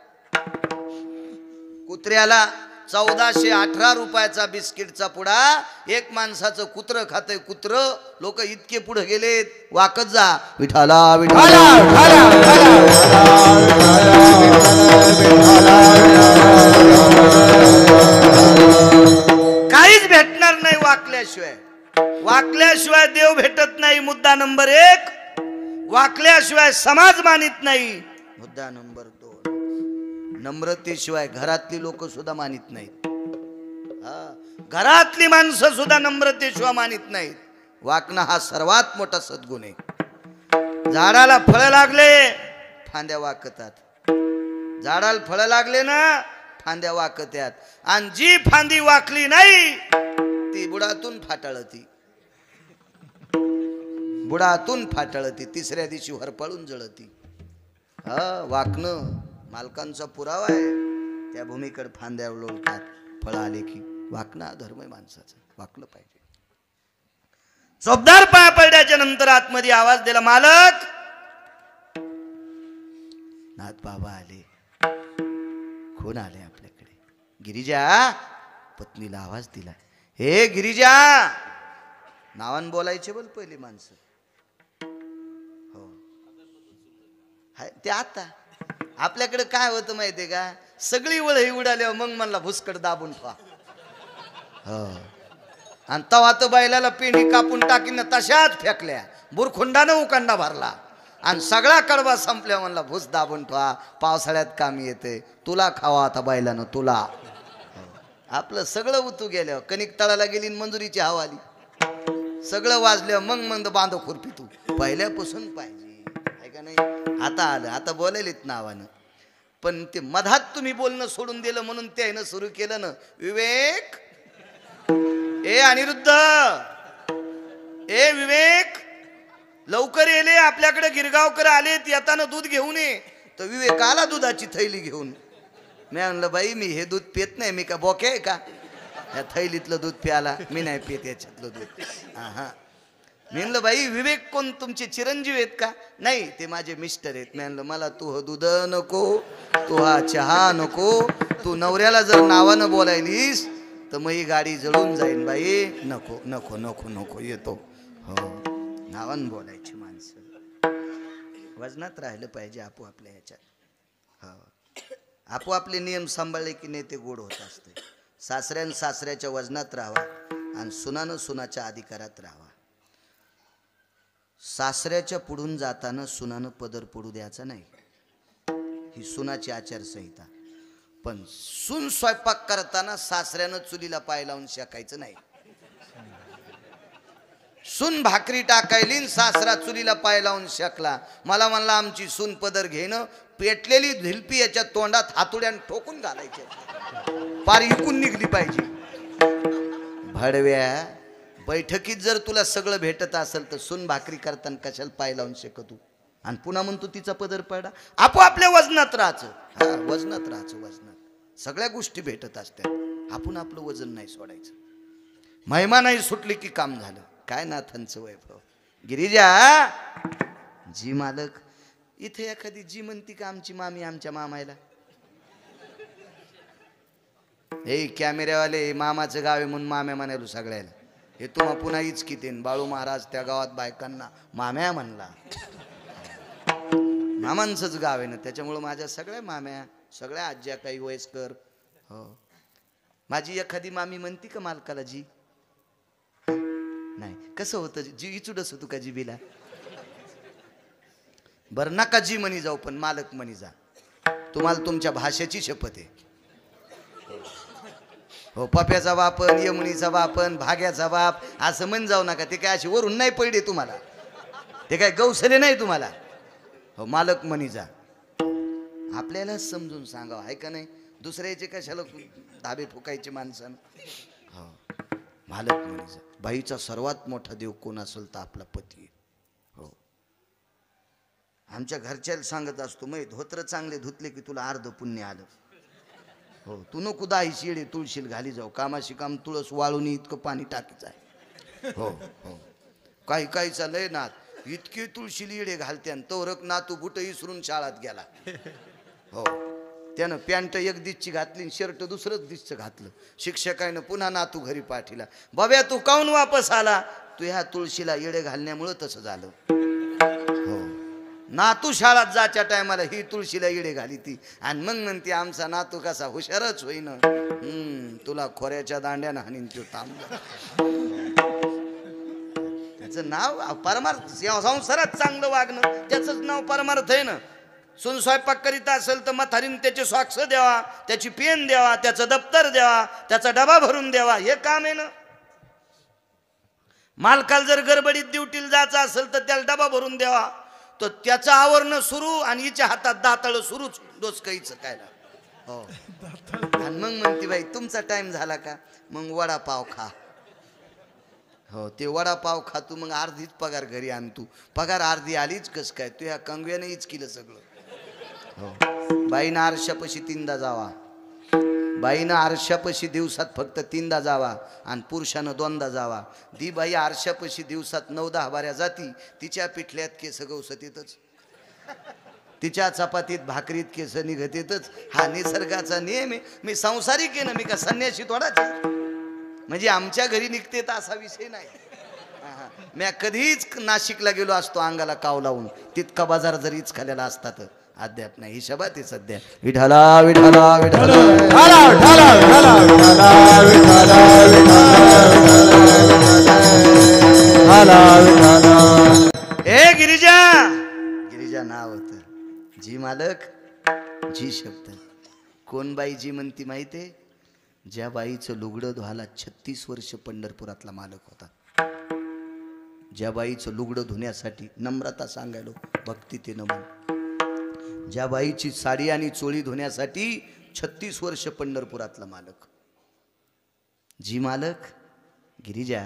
कुत्र्याला 1418 रुपयाचा बिस्किटचा पुडा एक माणसाचं कुत्र खातंय. कुत्र लोक इतके पुढे गेलेत, वाकत जा. विठाला विठाला काहीच भेटणार नाही वाकल्याशिवाय. वाकल्याशिवाय देव भेटत नाही. मुद्दा नंबर 1. वाकल्याशिवाय समाज मानित नाही. मुद्दा नंबर 2. नम्रतेशिवाय घरातली लोक सुद्धा मानित नाहीत. घरातली माणसं सुद्धा नम्रतेशिवाय मानित नाहीत. वाकणं हा सर्वात मोठा सद्गुण आहे. झाडाला फळ लागले, फांद्या वाकतात. झाडाला फळ लागले ना, फांद्या वाकत्यात. आणि जी फांदी वाकली नाही ती बुडातून फाटाळती. बुडातून फाटाळती, तिसऱ्या दिवशी हरपळून जळती. वाकणं मालकांचा पुरावा आहे. त्या भूमीकडे फांद्या लोळतात, फळ आले की. वाकणं धर्म आहे माणसाचा, वाकलं पाहिजे. चोपदार पाया पडल्याच्या नंतर आतमध्ये आवाज दिला, मालक. नाथ बाबा आले. कोण आले आपल्याकडे? गिरिजा. पत्नीला आवाज दिला, हे गिरिजा. नावान बोलायचे बोल पहिले माणसं. हो ते आता आपल्याकडे काय होतं माहितीये का, सगळी वळही उडाल्यावर मग मला भुसकट दाबून ठेवा. हो, आणि तवा तर बैलाला पेंडी कापून टाकीन तशाच फेकल्या. बुरखुंडानं उकांडा भरला आणि सगळा कडबा संपल्या. म्हणला भुस दाबून ठेवा, पावसाळ्यात कामी येते. तुला खावा आता बैलानं तुला. आपलं सगळं उतू गेल्यावर कणिक तळाला गेली, मंजुरीची हवा आली, सगळं वाजल्यावर मग मंद बांधव खुरपी. तू पहिल्यापासून पाहिजे आहे का नाही. आता आलं, आता बोलायलेत नावानं. पण ते मधात तुम्ही बोलणं सोडून दिलं म्हणून त्यानं सुरू केलं ना, विवेक ए अनिरुद्ध, ए विवेक, लवकर येले, आपल्याकडे गिरगावकर आलेत, येताना दूध घेऊन ये. तर विवेक आला दुधाची थैली घेऊन. मी म्हणलं बाई मी हे दूध पित नाही, मी का बोके आहे का या थैलीतलं दूध प्याला, मी नाही पित याच्यातलं दूध. हा मी म्हणलं बाई विवेक कोण, तुमचे चिरंजीव आहेत का? नाही ते माझे मिस्टर आहेत. मी म्हणलं मला तू हा दूध नको, तू हा चहा नको, तू नवऱ्याला जर नावानं बोलायलीस तर मग ही गाडी जळून जाईन बाई. नको नको नको नको येतो. हो नावानं बोलायची माणसं, वजनात राहिलं पाहिजे आपोआपल्या ह्याच्यात. हो आपोआपले नियम सांभाळले की नाही ते गोड होत असते. सासऱ्यान सासऱ्याच्या वजनात राहावा आणि सुनानं सुनाच्या अधिकारात राहावा. सासऱ्याच्या पुढून जाताना सुनानं पदर पडू द्यायचा नाही, ही सुनाची आचारसंहिता. पण सून स्वयंपाक करताना सासऱ्यानं चुलीला पाय लावून शेकायचं नाही. सून भाकरी टाकायली, सासरा चुलीला पाय लावून शेकला, मला म्हणला आमची सून पदर घेणं, पेटलेली धिलपी याच्या तोंडात हातुड्यान ठोकून घालायचे, पार इकून निघली पाहिजे. भडव्या, बैठकीत जर तुला सगळं भेटत असेल तर सून भाकरी करताना कशाला पाय लावून शेकतो आणि पुन्हा म्हणतो तिचा पदर पडा. आपोआपल्या वजनात राहायचं. हा वजनात राहायचं, वजनात सगळ्या गोष्टी भेटत असतात, आपण आपलं वजन नाही सोडायचं. महिमा नाही सुटली की काम झालं. काय नाथांचं वैभव. गिरिजा जी मालक, इथे एखादी जी म्हणती का आमची मामी आमच्या मामायला, हे कॅमेऱ्यावाले मामाचं गाव आहे म्हणून माम्या म्हणालो सगळ्याला. हे तुम्हा पुन्हा इचकितेन. बाळू महाराज त्या गावात बायकांना माम्या म्हणला. मामांचंच गाव आहे ना, त्याच्यामुळं माझ्या सगळ्या माम्या, सगळ्या आज्या काही वयस्कर. हो माझी एखादी मामी म्हणती का मालकाला जी? नाही. कसं होतं जी इचुडस होतो का जीबीला? बरं नका जी म्हणी जाऊ, पण मालक म्हणी जा. तुम्हाला तुमच्या भाषेची शपथ आहे. हो पप्याचा बापन, यमुनीचा बापन, भाग्याचा बाप असं म्हण जाऊ नका. ते काय असे वरून नाही पडले तुम्हाला, ते काय गौसले नाही तुम्हाला. हो मालक म्हणी जा. आपल्याला समजून सांगावं आहे का नाही, दुसऱ्याचे कशाला धाबे फुकायचे माणसानं. हो मालक म्हणी जा. बाईचा सर्वात मोठा देव कोण असेल तर आपला पती. हो आमच्या घरच्याला सांगत असतो, मै धोत्र चांगले धुतले की तुला अर्ध पुण्य आलं. हो तू नको दाही शिडे तुळशील घाली जाऊ, कामाशी काम तुळस वाळून इतकं पाणी टाकीच आहे. हो हो काही काही चालय ना, इतके तुळशील इडे घालते आणि तोरक नातू बुट इसरून शाळात गेला. हो त्यानं पॅन्ट एक दिसची घातली, शर्ट दुसरंच दिसचं घातलं. शिक्षकानं पुन्हा नातू घरी पाठीला, बाब्या तू काऊन वापस आला? तू ह्या तुळशीला येडे घालण्यामुळं तसं झालं. हो नातू शाळात जायच्या टायमाला ही तुळशीला येडे घाली ती, आणि मग म्हणते आमचा नातू कसा हुशारच होईन. तुला खोऱ्याच्या दांड्यानं हाणीन तो थांबला. त्याचं नाव परमार्थ. संसारात चांगलं वागणं त्याचंच नाव परमार्थ आहे ना. सून स्वयंपाक करीत असेल तर म्हातारीने त्याचे सॉक्स द्यावा, त्याची पेन द्यावा, त्याचं दप्तर द्यावा, त्याचा डबा भरून द्यावा, हे काम आहे ना. मालकाला जर गडबडीत ड्युटीला जायचं असेल तर त्याला डबा भरून द्यावा, तर त्याचं आवरणं सुरू आणि हिच्या हातात दाताळ सुरूच डोसकाईचं काय. हो आणि मग म्हणते बाई तुमचा टाइम झाला का, मग वडापाव खा. हो ते वडापाव खा तू, मग अर्धीच पगार घरी आण. तू पगार अर्धी आलीच कस काय, तू ह्या कंगव्याने हीच केलं सगळं. हो बाईनं आरशापाशी 3दा जावा. बाईनं आरशापाशी दिवसात फक्त 3दा जावा आणि पुरुषानं 2दा जावा. दी बाई आरशापाशी दिवसात 9-10 बाऱ्या जाती. तिच्या पिठल्यात केस गवसतीतच, तिच्या चपातीत भाकरीत केस निघतेतच. हा निसर्गाचा नियम आहे. मी संसारिक आहे ना, मी का संन्यासी थोडाच. म्हणजे आमच्या घरी निघते तर असा विषय नाही. मी कधीच नाशिकला गेलो असतो अंगाला काव लावून, तितका बाजार जरीच खाल्लेला असता तर अद्याप नाही. ही शबात आहे सध्या. विठला विठला विठला ए गिरिजा. गिरिजा नाव होतं. जी मालक, जी शब्द. कोण बाई जी म्हणती माहितीये? ज्या बाईचं लुगडं धुवायला 36 वर्ष पंढरपुरातला मालक होता. ज्या बाईचं लुगडं धुण्यासाठी, नम्रता सांगायलो भक्तीतेनं म्हण, ज्या बाईची साडी आणि चोळी धुण्यासाठी 36 वर्ष पंढरपुरातला मालक. जी मालक, गिरिजा,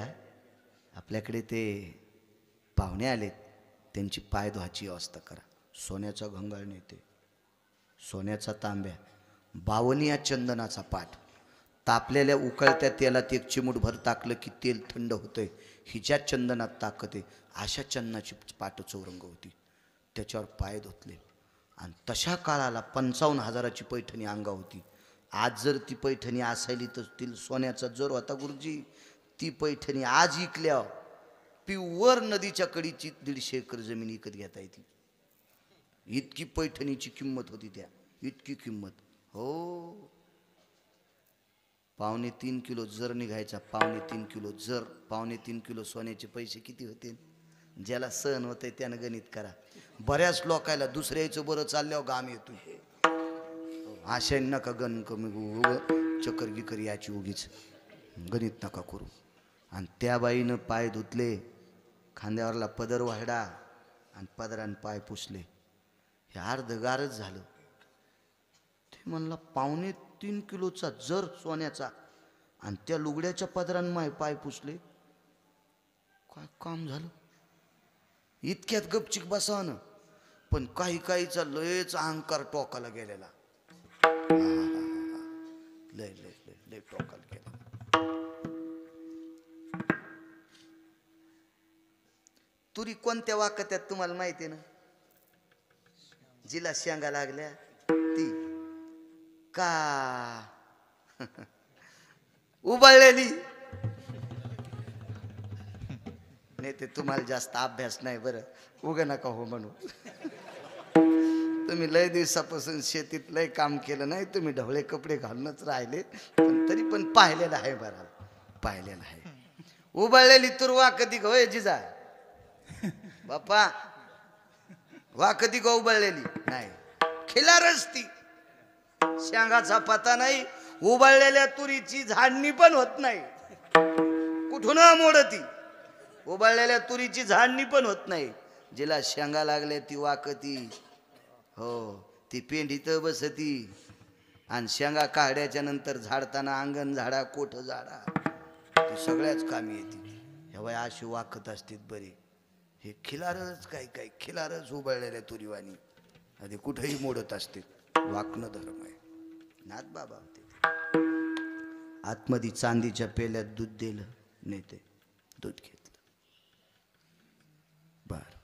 आपल्याकडे ते पाहुणे आलेत, त्यांची पाय धुवायची व्यवस्था करा. सोन्याचा घंगाळ नेते, सोन्याचा तांब्या, बावनिया चंदनाचा पाट, तापलेल्या उकळत्या तेलात एक चिमूटभर टाकलं की तेल थंड होतंय. हिच्या चंदनात ताकद आहे. अशा चंदनाची पाट चौरंग होती. त्याच्यावर पाय धुतले आणि तशा काळाला 55,000ची पैठणी अंगा होती. आज जर ती पैठणी असायली तर ती सोन्याचा जर होता गुरुजी. ती पैठणी आज इकल्या प्युअर नदीच्या कडीची 150 एकर जमीन विकत घेता येते. इतकी पैठणीची किंमत होती त्या, इतकी किंमत. हो, 3.25 किलो जर निघायचा, 3.25 किलो जर, 3.25 किलो सोन्याचे पैसे किती होते? ज्याला सहन होते त्यानं गणित करा. बऱ्याच लोकायला दुसऱ्याचं बरं चालल्यावर घाम येतो. आशा नका गण कमी चक्कर गिकर याची उगीच गणित नका करू. आणि त्या बाईनं पाय धुतले, खांद्यावरला पदर वाहडा आणि पदरानं पाय पुसले. हे अर्धगारच झालं. ते म्हणला 3.25 किलोचा जर सोन्याचा आणि त्या लुगड्याच्या पदरानं माय पाय पुसले. काय काम झालं? इतक्यात गपचिक बसावं. पण काही काहीचा लयच अहंकार टोकाला गेलेला. लय लय लय लय टोकाला गेला. तुरी कोणत्या वाकत्यात तुम्हाला माहिती आहे ना? जिला शेंगा लागल्या ती का उबळलेली. नाही ते तुम्हाला जास्त अभ्यास नाही बरं, उगा नका हो म्हणू. तुम्ही लय दिवसापासून शेतीत लय काम केलं नाही, तुम्ही ढवळे कपडे घालूनच राहिले, पण तरी पण पाहिलेलं आहे बरं, पाहिलेलं आहे. उबळलेली तूर वा कधी होय जिजा बाप्पा, वा कधी का उबळलेली नाही, खिलारच ती. शेंगाचा पता नाही, उबळलेल्या तुरीची झाडणी पण होत नाही. कुठून मोडती उबळलेल्या तुरीची झाडणी पण होत नाही. जिला शेंगा लागल्या ती वाकती. हो, ती पेंडीत बसती आणि शेंगा काढ्याच्या नंतर झाडताना अंगण झाडा, कोठ झाडा, ती सगळ्याच कामी येते. ह्या वय अशी वाकत असतील बरी. हे खिलारच काय खिलारच उबळलेल्या तुरीवाणी आधी कुठेही मोडत असते. वाकणं धर्म आहे. नाथ बाबा होते. आतमध्ये चांदीच्या पेल्यात दूध दिलं, नेते दूध घेतलं. बर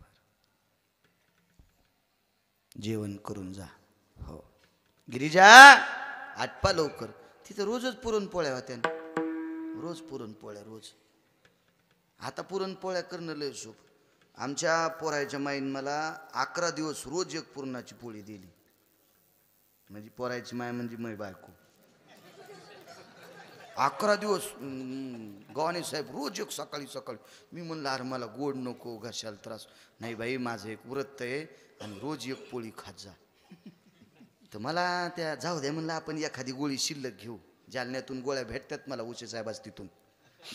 जेवण करून जा. हो गिरिजा, आटपा लवकर. तिथं रोजच पुरणपोळ्या होत्या, रोज पुरणपोळ्या रोज. आता पुरणपोळ्या करणं लय शोभ. आमच्या पोरायच्या माईन मला 11 दिवस रोज एक पुरणाची पोळी दिली. म्हणजे पोरायची माय म्हणजे मै बायको. 11 दिवस गवाने साहेब रोज एक सकाळी सकाळी. मी म्हणलं अरे मला गोड नको, घशाला त्रास. नाही बाई, माझं एक व्रत आहे आणि रोज एक पोळी खात जा. तर मला त्या जाऊ द्या म्हणलं, आपण एखादी गोळी शिल्लक घेऊ. जालन्यातून गोळ्या भेटतात मला उशे साहेबाच, तिथून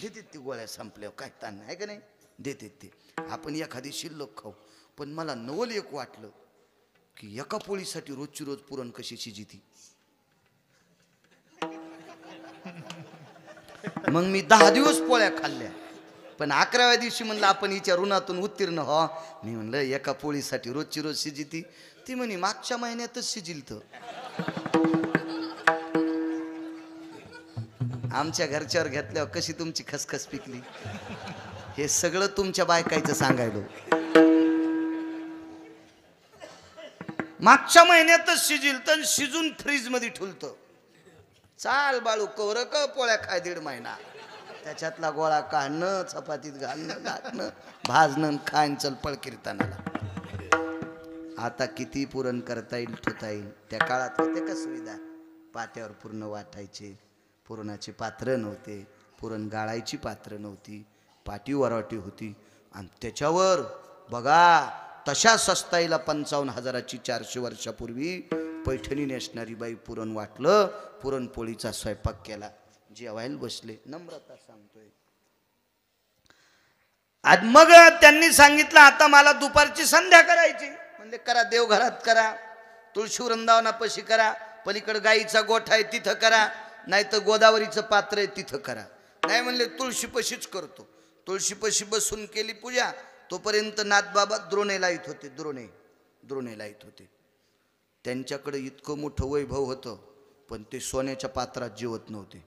देतात ती गोळ्या संपल्यावर, काय ताण आहे का नाही, देतात ते. आपण एखादी शिल्लक खाऊ. पण मला नवल एक वाटलं की एका पोळीसाठी रोजची रोज पुरण कशी शिजिती. मग मी 10 दिवस पोळ्या खाल्ल्या. पण 11व्या दिवशी म्हणलं आपण हिच्या ऋणातून उत्तीर्ण हो. मी म्हणलं एका पोळीसाठी रोजची रोज शिजिती. ती म्हणे मागच्या महिन्यातच शिजिल. तर आमच्या घरच्यावर घेतल्यावर कशी तुमची खसखस पिकली. हे सगळं तुमच्या बायकायचं सांगायलो. मागच्या महिन्यातच शिजिल तर शिजून फ्रीज मध्ये ठुलतं. चाल बाळू कवर का पोळ्या खाय 1.5 महिना. त्याच्यातला गोळा काढणं, चपातीत घालणं, लाटणं, भाजणं, खायन चल पळ कीर्तनाला. आता किती पुरण करता येईल, ठेवता येईल. त्या काळात होते का सुविधा? पात्यावर पूर्ण वाटायचे, पुरणाचे पात्र नव्हते, पुरण गाळायची पात्र नव्हती, पाटी वराटी होती. आणि त्याच्यावर बघा तशा सस्ताईला 55,000ची 400 वर्षापूर्वी पैठणी नेसणारी बाई पुरण वाटलं, पुरणपोळीचा स्वयंपाक केला, जेवायला बसले. नम्रता सांगतोय. आज मग त्यांनी सांगितलं आता मला दुपारची संध्या करायची. म्हणजे करा, देवघरात करा, तुळशी वृंदावनापाशी करा, पलीकडे गाईचा गोठा आहे तिथं करा, नाही तर गोदावरीचं पात्र आहे तिथं करा. नाही म्हणले तुळशीपाशीच करतो. तुळशीपाशी बसून केली पूजा. तोपर्यंत नाथबाबा द्रोणे लाईत होते. द्रोणे लाईत होते. त्यांच्याकडे इतकं मोठं वैभव होतं, पण ते सोन्याच्या पात्रात जेवत नव्हते.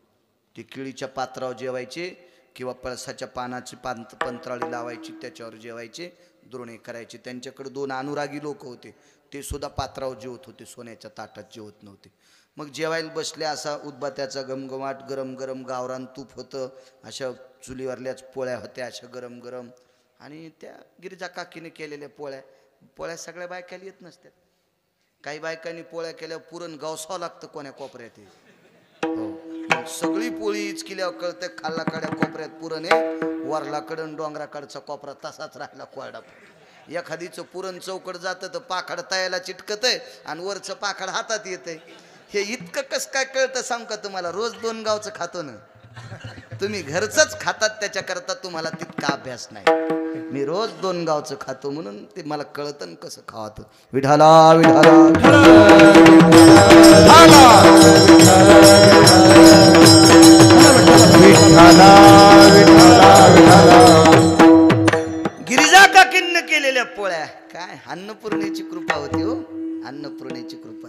ते केळीच्या पात्रावर जेवायचे किंवा पळसाच्या पानाची पंत्राळी लावायची, त्याच्यावर जेवायचे, द्रोणे करायचे. त्यांच्याकडे 2 अनुरागी लोक होते, ते सुद्धा पात्रावर जेवत होते, सोन्याच्या ताटात जेवत नव्हते. मग जेवायला बसले, असा उदबात्याचा घमघमाट, गरम गरम गावरान तूप होतं, अशा चुलीवरल्याच पोळ्या होत्या, अशा गरम गरम. आणि त्या गिरिजा काकीने केलेल्या पोळ्या सगळ्या बायकाला येत नसतात. काही बायकांनी पोळ्या केल्यावर पुरण गावसावं लागतं कोण्या कोपऱ्यात. हो, सगळी पोळीच केल्यावर कळतं खाल्लाकड्या कोपऱ्यात पुरण आहे, वरलाकडं डोंगराकडचा कोपरा तसाच राहिला कोरडा. एखादीचं पुरण चौकड जातं तर पाखड तयाला चिटकतंय आणि वरचं पाखड हातात येतंय. हे इतकं कसं काय कळतं सांग का तुम्हाला? रोज 2 गावचं खातो ना तुम्ही, घरचंच खातात, त्याच्याकरता तुम्हाला तितका अभ्यास नाही. मी रोज 2 गावचं खातो म्हणून ते मला कळतं कसं खावतं. विठाला विठाला गिरिजा काकींनी केलेल्या पोळ्या काय अन्नपूर्णेची कृपा होती हो, अन्नपूर्णेची कृपा.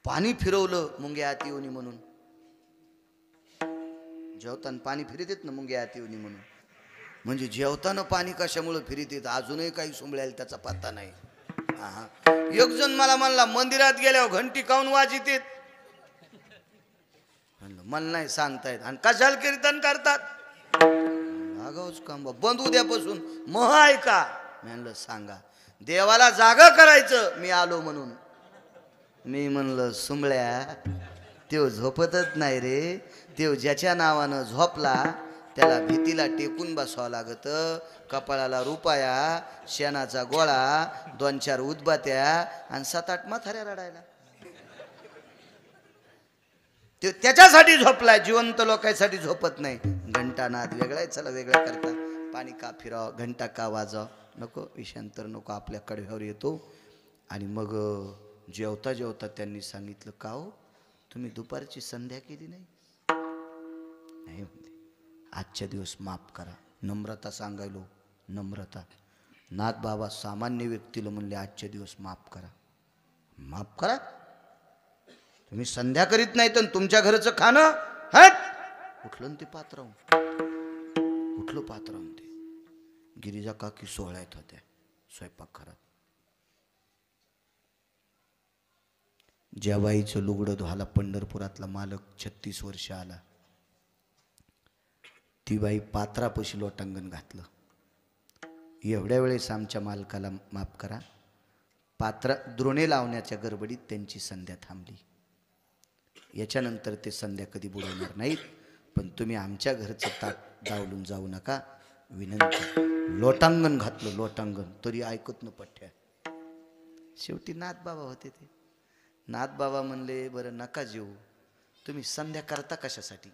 पाणी फिरवलं मुंग्या आत येऊनी म्हणून. जेवताना पाणी फिरत येत ना मुंग्या आत येऊनी म्हणून. म्हणजे जेवताना पाणी कशामुळे फिरत येत अजूनही काही सुंबळ्याला त्याचा पत्ता नाही. एक जण मला म्हणला मंदिरात गेल्यावर घंटी काऊन वाजित येत. म्हणलं मला नाही सांगतायत. आणि कशाला कीर्तन करतात? आगाऊच काम बंद उद्यापासून मह ऐका. म्हणलं सांगा. देवाला जागा करायचं मी आलो म्हणून. मी म्हणलं सुंबळ्या त्यो झोपतच नाही रे. त्यो ज्याच्या नावानं झोपला त्याला भीतीला टेकून बसावं लागतं. कपाळाला रुपया, शेणाचा गोळा, 2-4 उदबात्या आणि 7-8 म्हाताऱ्या रडायला. तो त्याच्यासाठी झोपलाय, जिवंत लोकांसाठी झोपत नाही. घंटा नाद वेगळा आहे, चला वेगळा करता. पाणी का फिराव, घंटा का वाजाव, नको विषयांतर नको, आपल्या कडव्यावर येतो. आणि मग जेवता जेवता त्यांनी सांगितलं, का हो तुम्ही दुपारची संध्या केली नाही? नाही म्हणते. आजच्या दिवस माफ करा. नम्रता सांगायलो, नम्रता. नाथ बाबा सामान्य व्यक्तीला म्हणले आजच्या दिवस माफ करा. माफ करा? तुम्ही संध्या करीत नाही तर तुमच्या घरचं खाणं उठलं ते पात्राहून. उठलं पात्राहून. ते गिरिजा काकी सोहळ्यात होत्या स्वयंपाक घरात. ज्या बाईचं लुगडं धुवायला पंढरपुरातला मालक 36 वर्ष आला, ती बाई पात्रापाशी लोटांगण घातलं. एवढ्या वेळेस आमच्या मालकाला माफ करा. पात्रा द्रोणे लावण्याच्या गडबडीत त्यांची संध्या थांबली. याच्यानंतर ते संध्या कधी बुडवणार नाहीत. पण तुम्ही आमच्या घरचं ताट डावलून जाऊ नका, विनंती. लोटांगण घातलं, लोटांगण. तरी ऐकत न पठ्या. शेवटी नाथबाबा होते ते. नाथबाबा म्हणले, बरं नका जेवू, तुम्ही संध्या करता कशासाठी?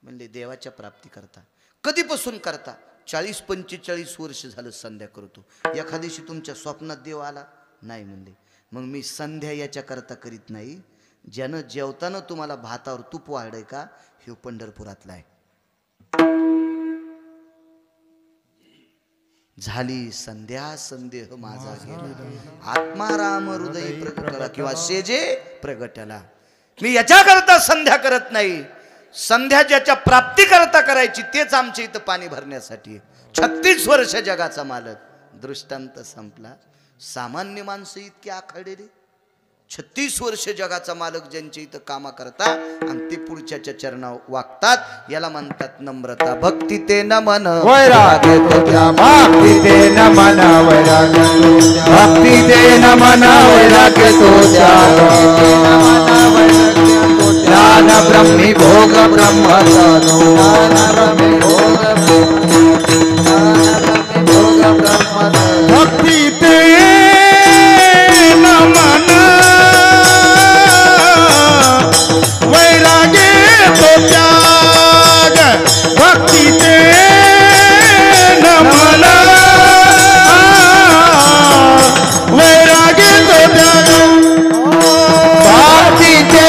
म्हणले देवाच्या प्राप्ती करता. कधीपासून करता? 40-45 वर्ष झालं संध्या करतो. एखाद्याशी तुमच्या स्वप्नात देव आला? नाही म्हणले. मग मी संध्या याच्या करता करीत नाही, ज्यानं जेवताना तुम्हाला भातावर तूप वाढय का, हे पंढरपुरातला आहे. झाली संध्या, संदेह माझा गेला, आत्माराम हृदय प्रगटला किंवा सेजे प्रगटला. मी याच्या करता संध्या करत नाही. संध्या ज्याच्या प्राप्ती करता करायची तेच आमच्या इथं पाणी भरण्यासाठी. 36 वर्ष जगाचा मालक. दृष्टांत संपला. सामान्य माणसं इतकी आखडलेली. 36 वर्ष जगाचा मालक ज्यांच्या इथं कामा करता आणि ते पुढच्याच्या चरणावर वागतात, याला म्हणतात नम्रता. भक्ती ते नमन वैराग्य तुझ्या, भक्ती ते नमन वैराग्य तुझ्या, भक्ती ते नमन वैराग्य तुझ्या, ज्ञान ब्रह्मी भोग ब्रह्म तनु, ज्ञान ब्रह्मी भोग ब्रह्म तनु, भक्ती ते नमन वैराग्य तुझ्या, भक्ती ते नमन वैराग्य तुझ्या, भक्ती ते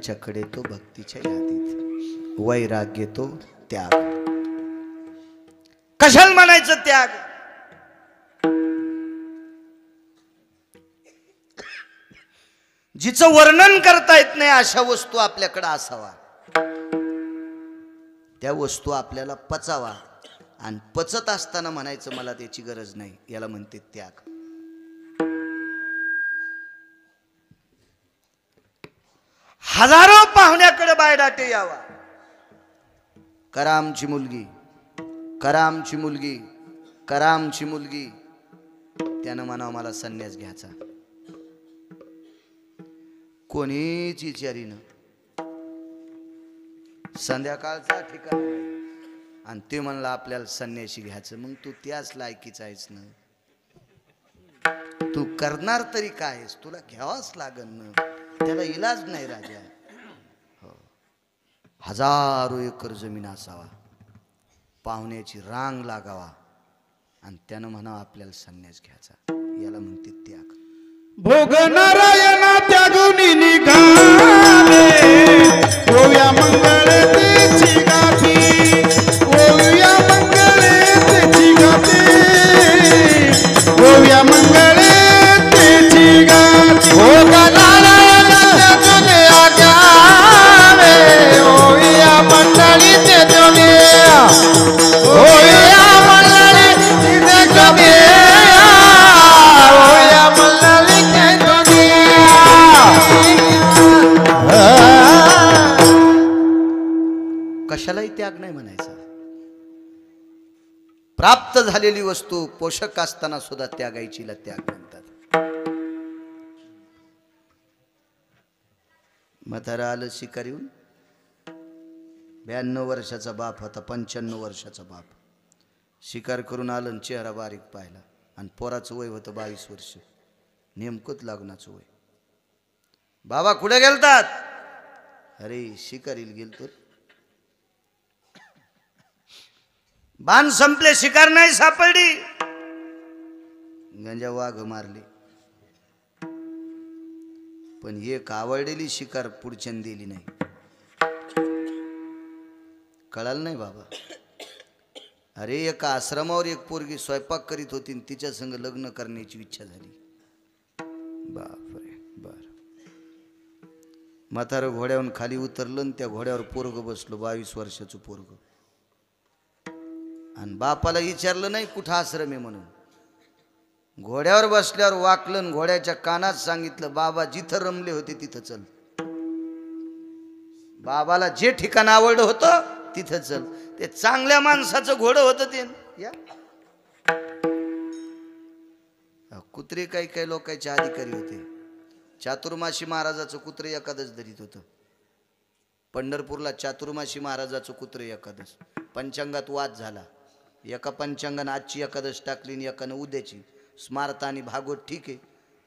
याच्याकडे तो भक्तीच्या यादीत. वैराग्य तो त्याग. कशाला म्हणायचं त्याग? जिचं वर्णन करता येत नाही अशा वस्तू आपल्याकडे असावा. त्या वस्तू आपल्याला पचावा आणि पचत असताना म्हणायचं मला त्याची गरज नाही, याला म्हणते त्याग. हजारो पाहुण्याकडे बायडाटे यावा. करामची मुलगी, करामची मुलगी, करामची मुलगी. त्यानं म्हणावं मला संन्यास घ्यायचा. कोणीच विचारीनं. संध्याकाळचा ठिकाण आणि ते म्हणलं आपल्याला संन्याशी घ्यायचं. मग तू त्याच लायकीचा आहेस ना. तू करणार तरी काय आहेस? तुला घ्यावाच लागन ना. त्याला इलाज नाही राजा. हो. हजारो एकर जमीन असावा, पाहुण्याची रांग लागावा आणि त्यानं म्हणावं आपल्याला संन्यास घ्यायचा. याला म्हणते त्याग. भोग नारायणा त्यागुनी निघाले, ओव्या मंगळे तेची गाठी, ओव्या मंगळे तेची गाठी, ओव्या मंगळे तेची गाठी. भोग नारायणा त्यागुनी आगावे, ओव्या मंगळे तेची, ओव्या मंगळे तेची, ओव्या मंगळे. कशालाही त्याग नाही म्हणायचा. प्राप्त झालेली वस्तू पोषक असताना सुद्धा त्यागायचीला त्याग म्हणतात. म्हातारा आलं शिकार येऊन. 92 वर्षाचा बाप होता, 95 वर्षाचा बाप. शिकार करून आलं, चेहरा बारीक पाहिला आणि पोराचं वय होतं 22 वर्ष. नेमकंच लग्नाचं वय. बाबा कुठे गेलतात? अरे शिकारीला गेलतो. बाण संपले, शिकार नाही सापडली. गंजा वाघ मारले, पण एक आवडलेली शिकार पुढच्यान दिली नाही. कळालं नाही बाबा. अरे एका आश्रमावर एक पोरगी स्वयंपाक करीत होती, तिच्या संग लग्न करण्याची इच्छा झाली. बापरे. बर. म्हातारं घोड्यावरून खाली उतरलं आणि त्या घोड्यावर पोरग बसलो, 22 वर्षाचं पोरग. आणि बापाला विचारलं नाही कुठं आश्रम आहे म्हणून. घोड्यावर बसल्यावर वाकलं, घोड्याच्या कानात सांगितलं बाबा जिथं रमले होते तिथं चल. बाबाला जे ठिकाण आवडलं होतं तिथं चल. ते चांगल्या माणसाचं घोडं होतं ते. या कुत्रे काही काही लोकांचे अधिकारी होते. चातुर्माशी महाराजाचं कुत्रे एकादश धरीत होतं. पंढरपूरला चातुर्माशी महाराजाचं कुत्रे एकादश. पंचांगात वाद झाला. एका पंचांगानं आजची एकादश टाकली आणि एकानं उद्याची. स्मार्त आणि भागवत ठीक आहे,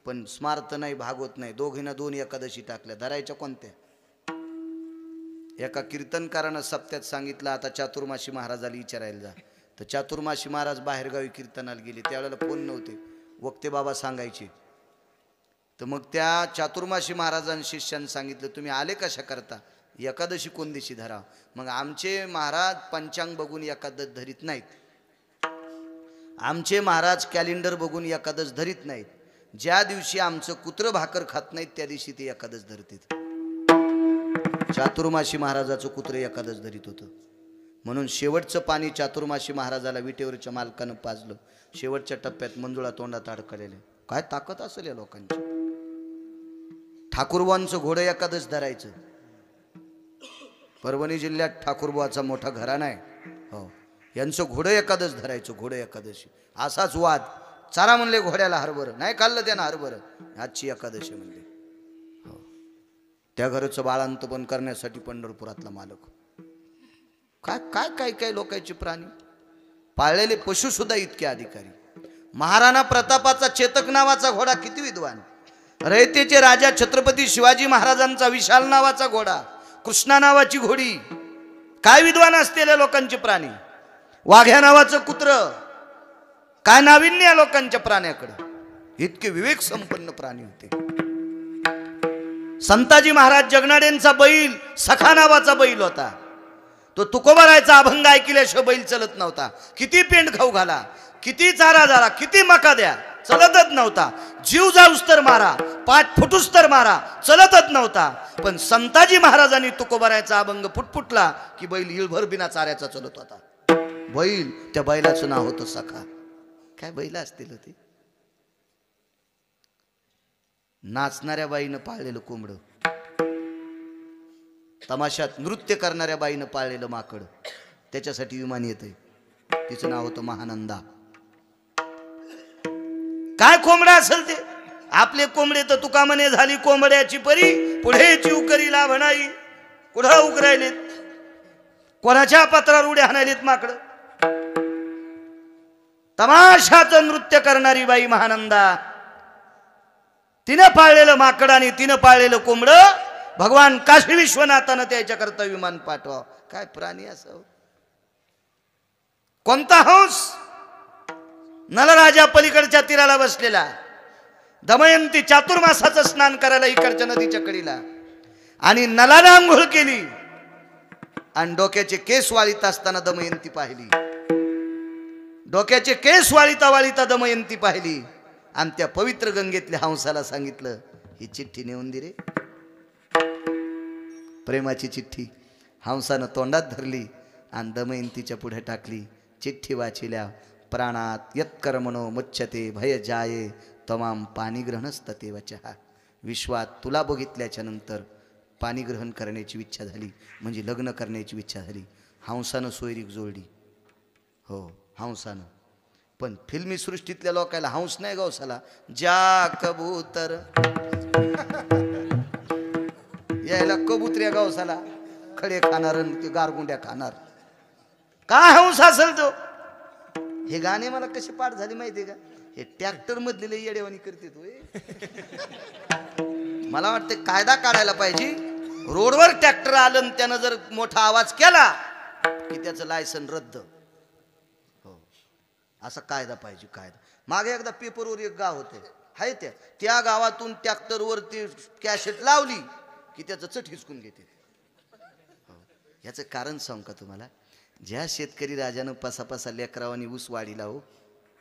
पण स्मार्त नाही भागवत नाही, दोघींना 2 एकादशी टाकल्या. धरायच्या कोणत्या? एका कीर्तनकारानं सप्त्यात सांगितलं आता चातुर्माशी महाराजाला विचारायला जा. तर चातुर्माशी महाराज बाहेरगावी कीर्तनाला गेले. त्यावेळेला फोन नव्हते, वक्ते बाबा सांगायचे. तर मग त्या चातुर्माशी महाराजांनी शिष्यानं सांगितलं तुम्ही आले कशा करता? एकादशी कोण दिवशी धरा? मग आमचे महाराज पंचांग बघून एकादश धरीत नाहीत. आमचे महाराज कॅलेंडर बघून एकादश धरीत नाहीत. ज्या दिवशी आमचं कुत्र भाकर खात नाहीत त्या दिवशी ते एकादश धरतात. चातुर्माशी महाराजाचं कुत्र एकादश धरीत होतं. म्हणून शेवटचं पाणी चातुर्माशी महाराजाला विटेवरच्या मालकानं पाजलं. शेवटच्या टप्प्यात मंजुळा तोंडात अडकलेले. काय ताकद असेल या लोकांची. ठाकूरबांचं घोडं एकादश धरायचं. परभणी जिल्ह्यात ठाकूरबाचा मोठा घराणा आहे. हो, यांचं घोडं एकादश धरायचं. घोडं एकादशी असाच वाद. चारा म्हणले घोड्याला हरभरं, नाही खाल्लं त्यानं हरभरं. आजची एकादशी म्हणले. हो, त्या घराचं बाळांतपण करण्यासाठी पंढरपुरातला मालक. काय काय काय काय लोकांचे प्राणी पाळलेले पशु सुद्धा इतके अधिकारी. महाराणा प्रतापाचा चेतक नावाचा घोडा किती विद्वान. रयतेचे राजा छत्रपती शिवाजी महाराजांचा विशाल नावाचा घोडा, कृष्णा नावाची घोडी. काय विद्वान असलेल्या लोकांचे प्राणी. वाघ्या नावाचं कुत्र. काय नाविन्य या लोकांच्या प्राण्याकडे. इतके विवेक संपन्न प्राणी होते. संताजी महाराज जगनाडेंचा बैल सखा नावाचा बैल होता. तो तुकोबारायचा अभंग ऐकल्याशिवाय बैल चलत नव्हता. किती पेंड खाऊ घाला, किती चारा झाला, किती मका द्या, चलतच नव्हता. जीव जाऊस तर मारा, पाठ फुटूस तर मारा, चलतच नव्हता. पण संताजी महाराजांनी तुकोबारायचा अभंग फुटफुटला की बैल इळभर बिना चाऱ्याचा चलत होता. बैल, त्या बैलाचं नाव होतं सखा. काय बैल असतील होती. नाचणाऱ्या बाईनं पाळलेलं कोंबड, तमाशात नृत्य करणाऱ्या बाईनं पाळलेलं माकड, त्याच्यासाठी विमान येतंय. तिचं नाव होतं महानंदा. काय कोंबडा असेल ते. आपले कोंबडे तर तुका म्हणे झाली कोंबड्याची परी, पुढे चिवकरी लाभणाई. कुठं उकरायलेत, कोणाच्या पत्रावर उड्या हाणायलेत माकड. तमाशाचं नृत्य करणारी बाई महानंदा, तिनं पाळलेलं माकड आणि तिनं पाळलेलं कोंबड भगवान काशी विश्वनाथानं त्याच्याकरता विमान पाठवा. काय प्राणी असावं. कोणता हंस. नलराजा पलीकडच्या तीराला बसलेला. दमयंती चातुर्मासाचं स्नान करायला इकडच्या नदीच्या कडीला, आणि नलाला आंघोळ केली आणि डोक्याचे केस वाळीत असताना दमयंती पाहिली. डोक्याचे केस वाळीता वाळीता दमयंती पाहिली आणि त्या पवित्र गंगेतल्या हंसाला सांगितलं, ही चिठ्ठी नेऊन दे रे. प्रेमाची चिठ्ठी हंसानं तोंडात धरली आणि दमयंतीच्या पुढे टाकली. चिठ्ठी वाचिल्या. प्राणात यत्कर्मणो मुच्यते भय जाये तमाम पाणीग्रहणस्तते वचः. विश्वात तुला बघितल्याच्या नंतर पाणी ग्रहण करण्याची इच्छा झाली, म्हणजे लग्न करण्याची इच्छा झाली. हंसानं सोयरीक जोडली. हो, हंसानं. पण फिल्मी सृष्टीतल्या लोकांना हंस नाही गवसाला. जा कबूतर यायला कबुतऱ्या गवसाला खडे खाणार आणि गारगुंड्या खाणार. काय हंस असेल तो. हे गाणे मला कसे पाठ झाले माहितीये का. हे ट्रॅक्टर मधले येडेवानी करते तो. मला वाटतं कायदा काढायला पाहिजे. रोडवर ट्रॅक्टर आलं आणि त्यानं जर मोठा आवाज केला की त्याचं लायसन रद्द. हो, असा कायदा पाहिजे. कायदा. मागे एकदा पेपरवर एक गाव होते, हाय त्या गावातून ट्रॅक्टरवर ती कॅसेट लावली की त्याचं चट हिसकून घेते. याचं कारण सांग का तुम्हाला. ज्या शेतकरी राजानं पसापसा लेकरावानी ऊस वाढीला हो,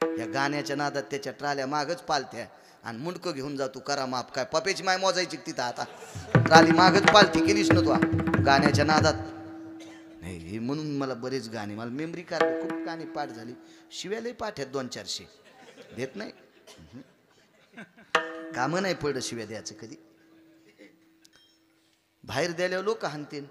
या गाण्याच्या नादात त्याच्या ट्राल्या मागच पालत्या आणि मुंडकं घेऊन जातो. करा माप. काय पपेची माय मोजायची तिथं आता. ट्राली मागच पालती केलीस ना तू गाण्याच्या नादात. नाही, हे म्हणून मला बरेच गाणे, मला मेमरी कार्ड खूप गाणी पाठ झाली. शिव्यालाही पाठ आहेत 200-400 देत नाही. कामं नाही पडलं शिव्या द्यायचं कधी. बाहेर द्यायला लोक हाणतील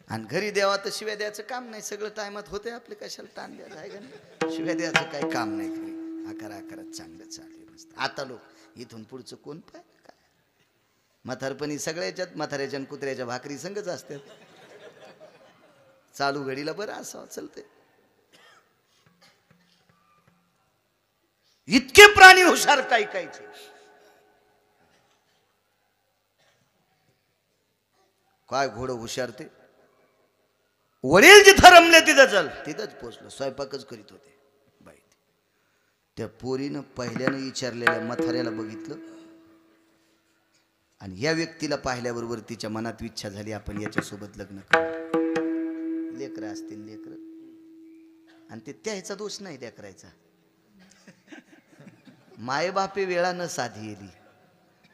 आणि घरी द्यावा तर शिव्या द्यायचं काम नाही. सगळं टायमात होते आपले, कशाला ताण द्यायचं आहे का नाही. शिव्या द्यायचं काही काम नाही. घरी आकारात चांगलं चालले मस्त. आता लोक इथून पुढचं कोण पाय काय. म्हातारपणी सगळ्याच्यात म्हाताऱ्याच्या आणि कुत्र्याच्या भाकरी संगच असतात. चालू घडीला बरं असावं चलते. इतके प्राणी हुशार काही काहीचे. काय घोडं हुशार ते. वडील जिथं रमले तिथं चल, तिथंच पोचलो. स्वयंपाकच करीत होते बाई. त्या पोरीनं पहिल्यानं विचारलेल्या म्हाताऱ्याला बघितलं आणि या व्यक्तीला पाहिल्याबरोबर तिच्या मनात इच्छा झाली, आपण याच्यासोबत लग्न करू. लेकरं असतील लेकरं, आणि ते त्याचा दोष नाही लेकरायचा. मायबापे वेळा न साधी येली,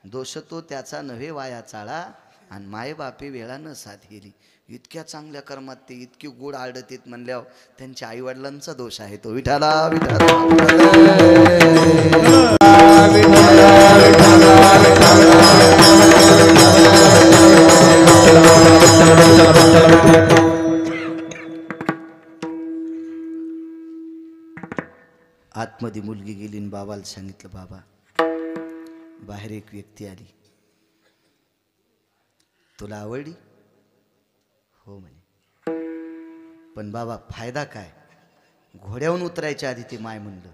दोष तो त्याचा नव्हे वाया चाळा. आणि मायबापे वेळा न साधी येली. इतक्या चांगल्या कर्मात ते इतके गोड आळत येत म्हणल्यावर त्यांच्या आईवडिलांचा दोष आहे तो. विठाला विठाला आतमध्ये मुलगी गेली आणि बाबाला सांगितलं, बाबा बाहेर एक व्यक्ती आली, तुला आवडली? हो म्हणे. पण बाबा फायदा काय? घोड्यावरून उतरायच्या आधी ते माय म्हणलं.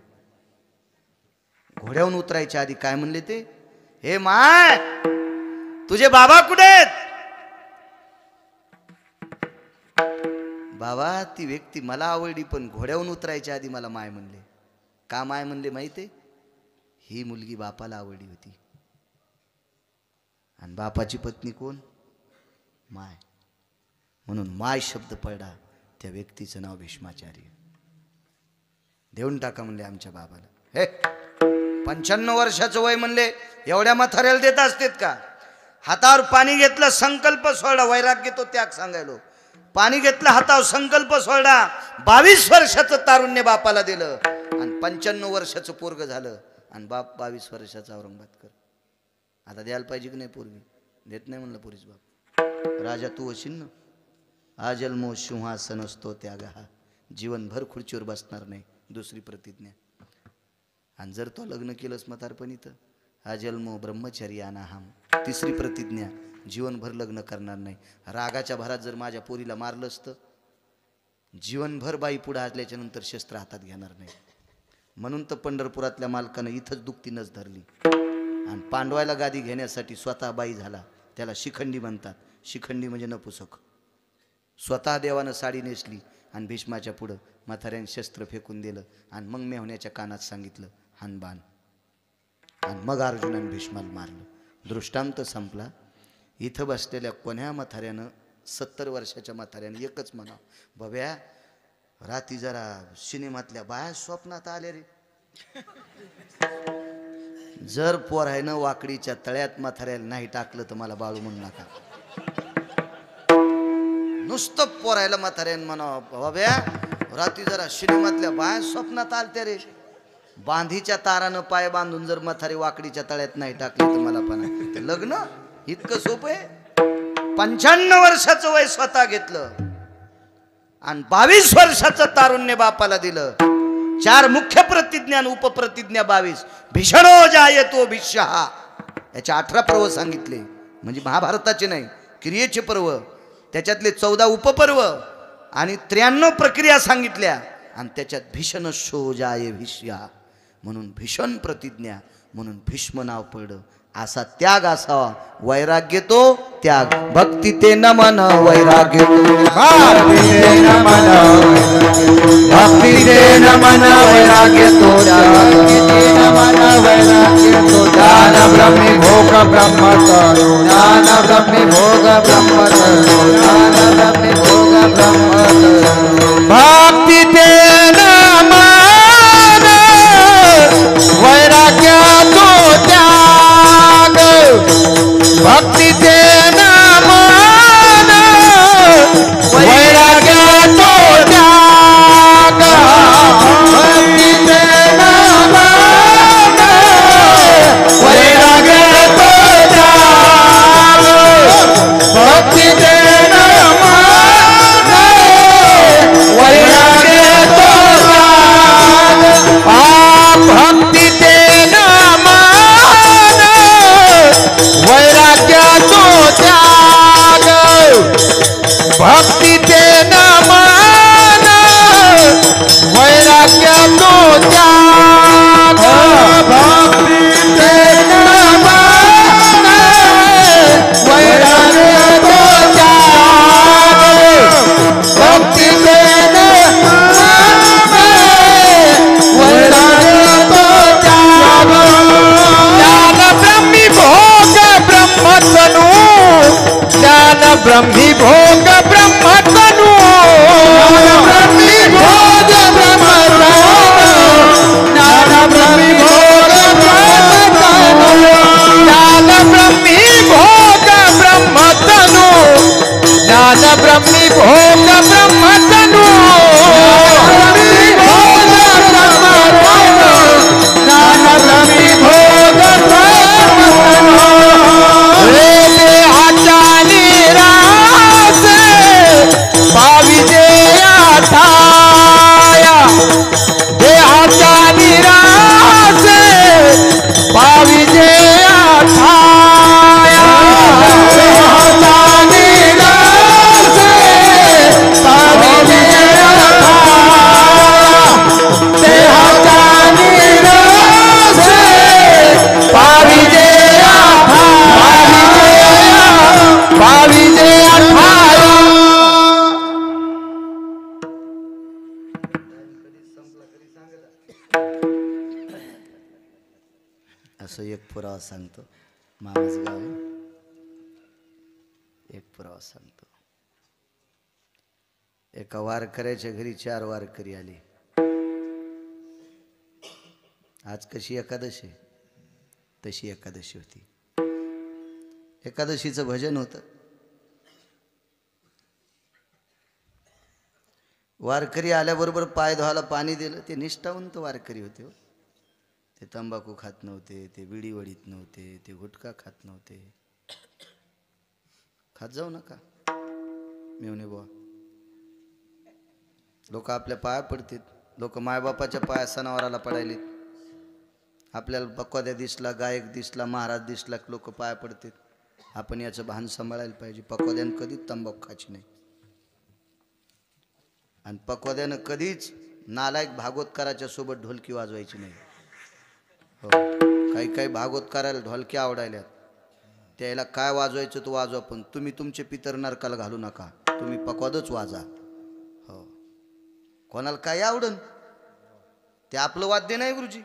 घोड्यावरून उतरायच्या आधी काय म्हणले ते, हे माय तुझे बाबा कुठे आहेत? बाबा ती व्यक्ती मला आवडली पण घोड्यावरून उतरायच्या आधी मला माय म्हणले. का माय म्हणले माहिती? ही मुलगी बापाला आवडली होती. आणि बापाची पत्नी कोण? माय. म्हणून माय शब्द पडला त्या व्यक्तीचं नाव भीष्माचार्य. देऊन टाका म्हणले आमच्या बाबाला. हे 95 वर्षाचं वय म्हणले एवढ्या म्हाताऱ्याला देत असतेत का? हातावर पाणी घेतलं, संकल्प सोडला, वैराग्य तो त्याग सांगायलो. पाणी घेतलं हातावर, संकल्प सोडला, 22 वर्षाचं तारुण्य बापाला दिलं आणि 95 वर्षाचं पोरग झालं. आणि बाप 22 वर्षाचा औरंगाबादकर. आता द्यायला पाहिजे की नाही पोरगी? देत नाही म्हणलं पोरीच बाप. राजा तू अशील ना, आजन्मो सिंहासन असतो त्याग हा, जीवनभर खुर्चीवर बसणार नाही. दुसरी प्रतिज्ञा. आणि जर तो लग्न केलंस म्हातारपणी तर आजन्मो ब्रह्मचर्यानाहम. तिसरी प्रतिज्ञा, जीवनभर लग्न करणार नाही. रागाच्या भरात जर माझ्या पोरीला मारलं असतं, जीवनभर बाई पुढे आल्याच्या नंतर शस्त्र हातात घेणार नाही. म्हणून तर पंढरपुरातल्या मालकानं इथंच दुखती नस धरली. आणि पांडवायला गादी घेण्यासाठी स्वतः बाई झाला. त्याला शिखंडी म्हणतात. शिखंडी म्हणजे नपुसक. स्वतः देवानं साडी नेसली आणि भीष्माच्या पुढं म्हाताऱ्याने शस्त्र फेकून दिलं. आणि मग मेहुण्याच्या कानात सांगितलं हानबान. आणि मग अर्जुनाने भीष्माला मारलं. दृष्टांत संपला. इथं बसलेल्या कोण्या म्हाताऱ्यानं, 70 वर्षाच्या म्हाताऱ्यानं एकच म्हणा, बब्या रात्री जरा सिनेमातल्या बाया स्वप्नात आले रे. जर पोरायनं वाकडीच्या तळ्यात म्हाताऱ्याला नाही टाकलं तर मला बाळू म्हणू नका. नुसतं पोरायला म्हाताऱ्यानं म्हणा, बाब्या रात्री जरा सिनेमातल्या बाया स्वप्नात आलत्या रे. बांधीच्या तारानं पाय बांधून जर म्हातारी वाकडीच्या तळ्यात नाही टाकली तर मला पण लग्न इतकं सोपं आहे. 95 वर्षाचं वय स्वतः घेतलं आणि 22 वर्षाचं तारुण्य बापाला दिलं. 4 मुख्य प्रतिज्ञा आणि उपप्रतिज्ञा 22. भीषणो जायतो भीष्यः. याचे 18 पर्व सांगितले. म्हणजे महाभारताचे नाही, क्रियेचे पर्व. त्याच्यातले 14 उपपर्व आणि 93 प्रक्रिया सांगितल्या. आणि त्याच्यात भीषणशो जाय भीष्या म्हणून भीषण प्रतिज्ञा, म्हणून भीष्म नाव पडलं. असा त्याग असावा. वैराग्य तो त्याग. भक्ती ते न मन वैराग्य तो. भक्ती ते न मन, भक्ती ते न मन वैराग्य तो. भक्ती ते न मन वैराग्य तो. ज्ञान ब्रह्मी भोग ब्रह्म तरो. ज्ञान ब्रह्मी भोग ब्रह्म तरो. ज्ञान ब्रह्मी भोग ब्रह्म तरो. भक्ती ते न मन वैराग्य तो त्याग. भक्ती ते न मन वैराग्य तो त्याग. भक्ती ते न मन वैराग्य तो त्याग. भक्ती ते न मन वैराग्य तो त्याग. भक्ती ते न मन वैराग्य तो त्याग. भक्ती ते न मन वैराग्य तो त्याग. भक्ती ते न मन वैराग्य तो त्याग. भक्ती ते न मन वैराग्य तो त्याग. ज्ञान ब्रह्मी भोग ब्रह्म तनु. ज्ञान ब्रह्मी भोग ब्रह्म तनु. ज्ञान ब्रह्मी भोग ब्रह्म तनु. ज्ञान ब्रह्मी भोग ब्रह्म तनु. ज्ञान ब्रह्मी भोग ब्रह्म तनु. ज्ञान ब्रह्मी भोग ब्रह्म तनु. ज्ञान ब्रह्मी भोग ब्रह्म तनु. देहाच्या निरास पाविजे आठाया. देहाच्या निरास पाविजे आठाया. देहाच्या निरास पाविजे आठाया. देहाच्या निरास पाविजे पाविजे अठाया. असं एक पुरावा सांगतो. मामाचं गाव आहे. पुरावा सांगतो. एका वारकऱ्याच्या घरी 4 वारकरी आले. आज कशी एकादशी तशी एकादशी होती. एकादशीचं भजन होतं. वारकरी आल्याबरोबर पाय धुवायला पाणी दिलं. ते निष्ठावंत वारकरी होते हो. ते तंबाखू खात नव्हते, ते बिडी वडीत नव्हते, ते गुटखा खात नव्हते. खात जाऊ नका मेवणे बुवा. लोक आपल्या पाया पडतील. लोक मायबापाच्या पाया सणावाराला पडायलेत. आपल्याला पक्वाद्या दिसला, गायक दिसला, महाराज दिसला, लोक पाया पडतील. आपण याचं भान सांभाळायला पाहिजे. पक्वाद्यानं कधीच तंबाखू खायची नाही. आणि पक्वाद्यानं कधीच नालायक भागवतकाराच्या सोबत ढोलकी वाजवायची नाही. हो, काही काही भागवतकाराला ढोलकी आवडायल्यात. त्याला काय वाजवायचं तो वाजवा, पण तुम्ही तुमचे पितर नरकाला घालू नका. तुम्ही पक्वादच वाजा. हो, कोणाला काय आवडन ते आपलं वाद्य नाही गुरुजी.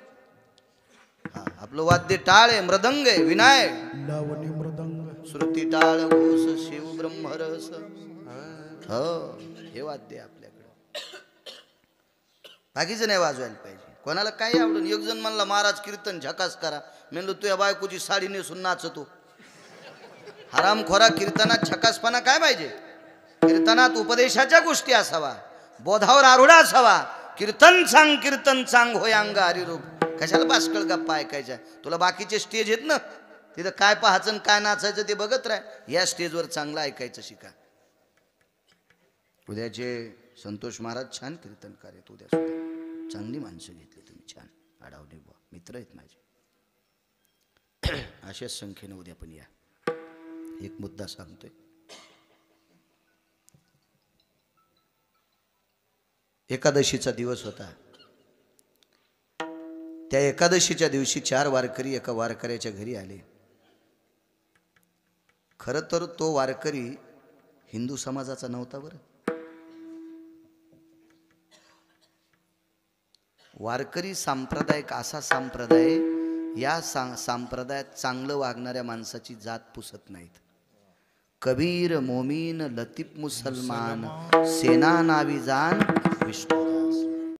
हा, आपलं वाद्य टाळ आहे, मृदंग आहे, विनाय लावणी मृदंग श्रुती टाळ घोष शिव ब्रह्मरस. हो, हे वाद्य आपल्याकडे. बाकीचं नाही वाजवायला पाहिजे. कोणाला काही आवडून. एक जण म्हणला महाराज कीर्तन झकास करा. म्हणलो तुझ्या बायकोची साडी नेसून नाचतो. हरामखोरा, कीर्तनात झकासपणा काय पाहिजे? कीर्तनात उपदेशाच्या गोष्टी असावा, बोधावर आरूढा असावा. कीर्तन सांग होय अंग हरिरूप. कशाला बासकळ गप्पा ऐकायच्या? तुला बाकीचे स्टेज आहेत ना, तिथं काय पाहायचं काय नाचायचं ते बघत राह. या स्टेजवर चांगलं ऐकायचं शिका. उद्याचे संतोष महाराज छान कीर्तनकार आहेत. उद्या सुद्धा चांगली माणसं घेतली तुम्ही. छान आडावणे बुवा, मित्र आहेत माझे. अशाच संख्येने उद्या पण या. एक मुद्दा सांगतोय. एकादशीचा दिवस होता. त्या एकादशीच्या दिवशी 4 वारकरी एका वारकऱ्याच्या घरी आले. खरं तर तो वारकरी हिंदू समाजाचा नव्हता. बरं, वारकरी संप्रदाय असा संप्रदाय, या संप्रदायात चांगलं वागणाऱ्या माणसाची जात पुसत नाहीत. कबीर मोमीन लतीफ मुसलमान सेना नावी जान विष्णू.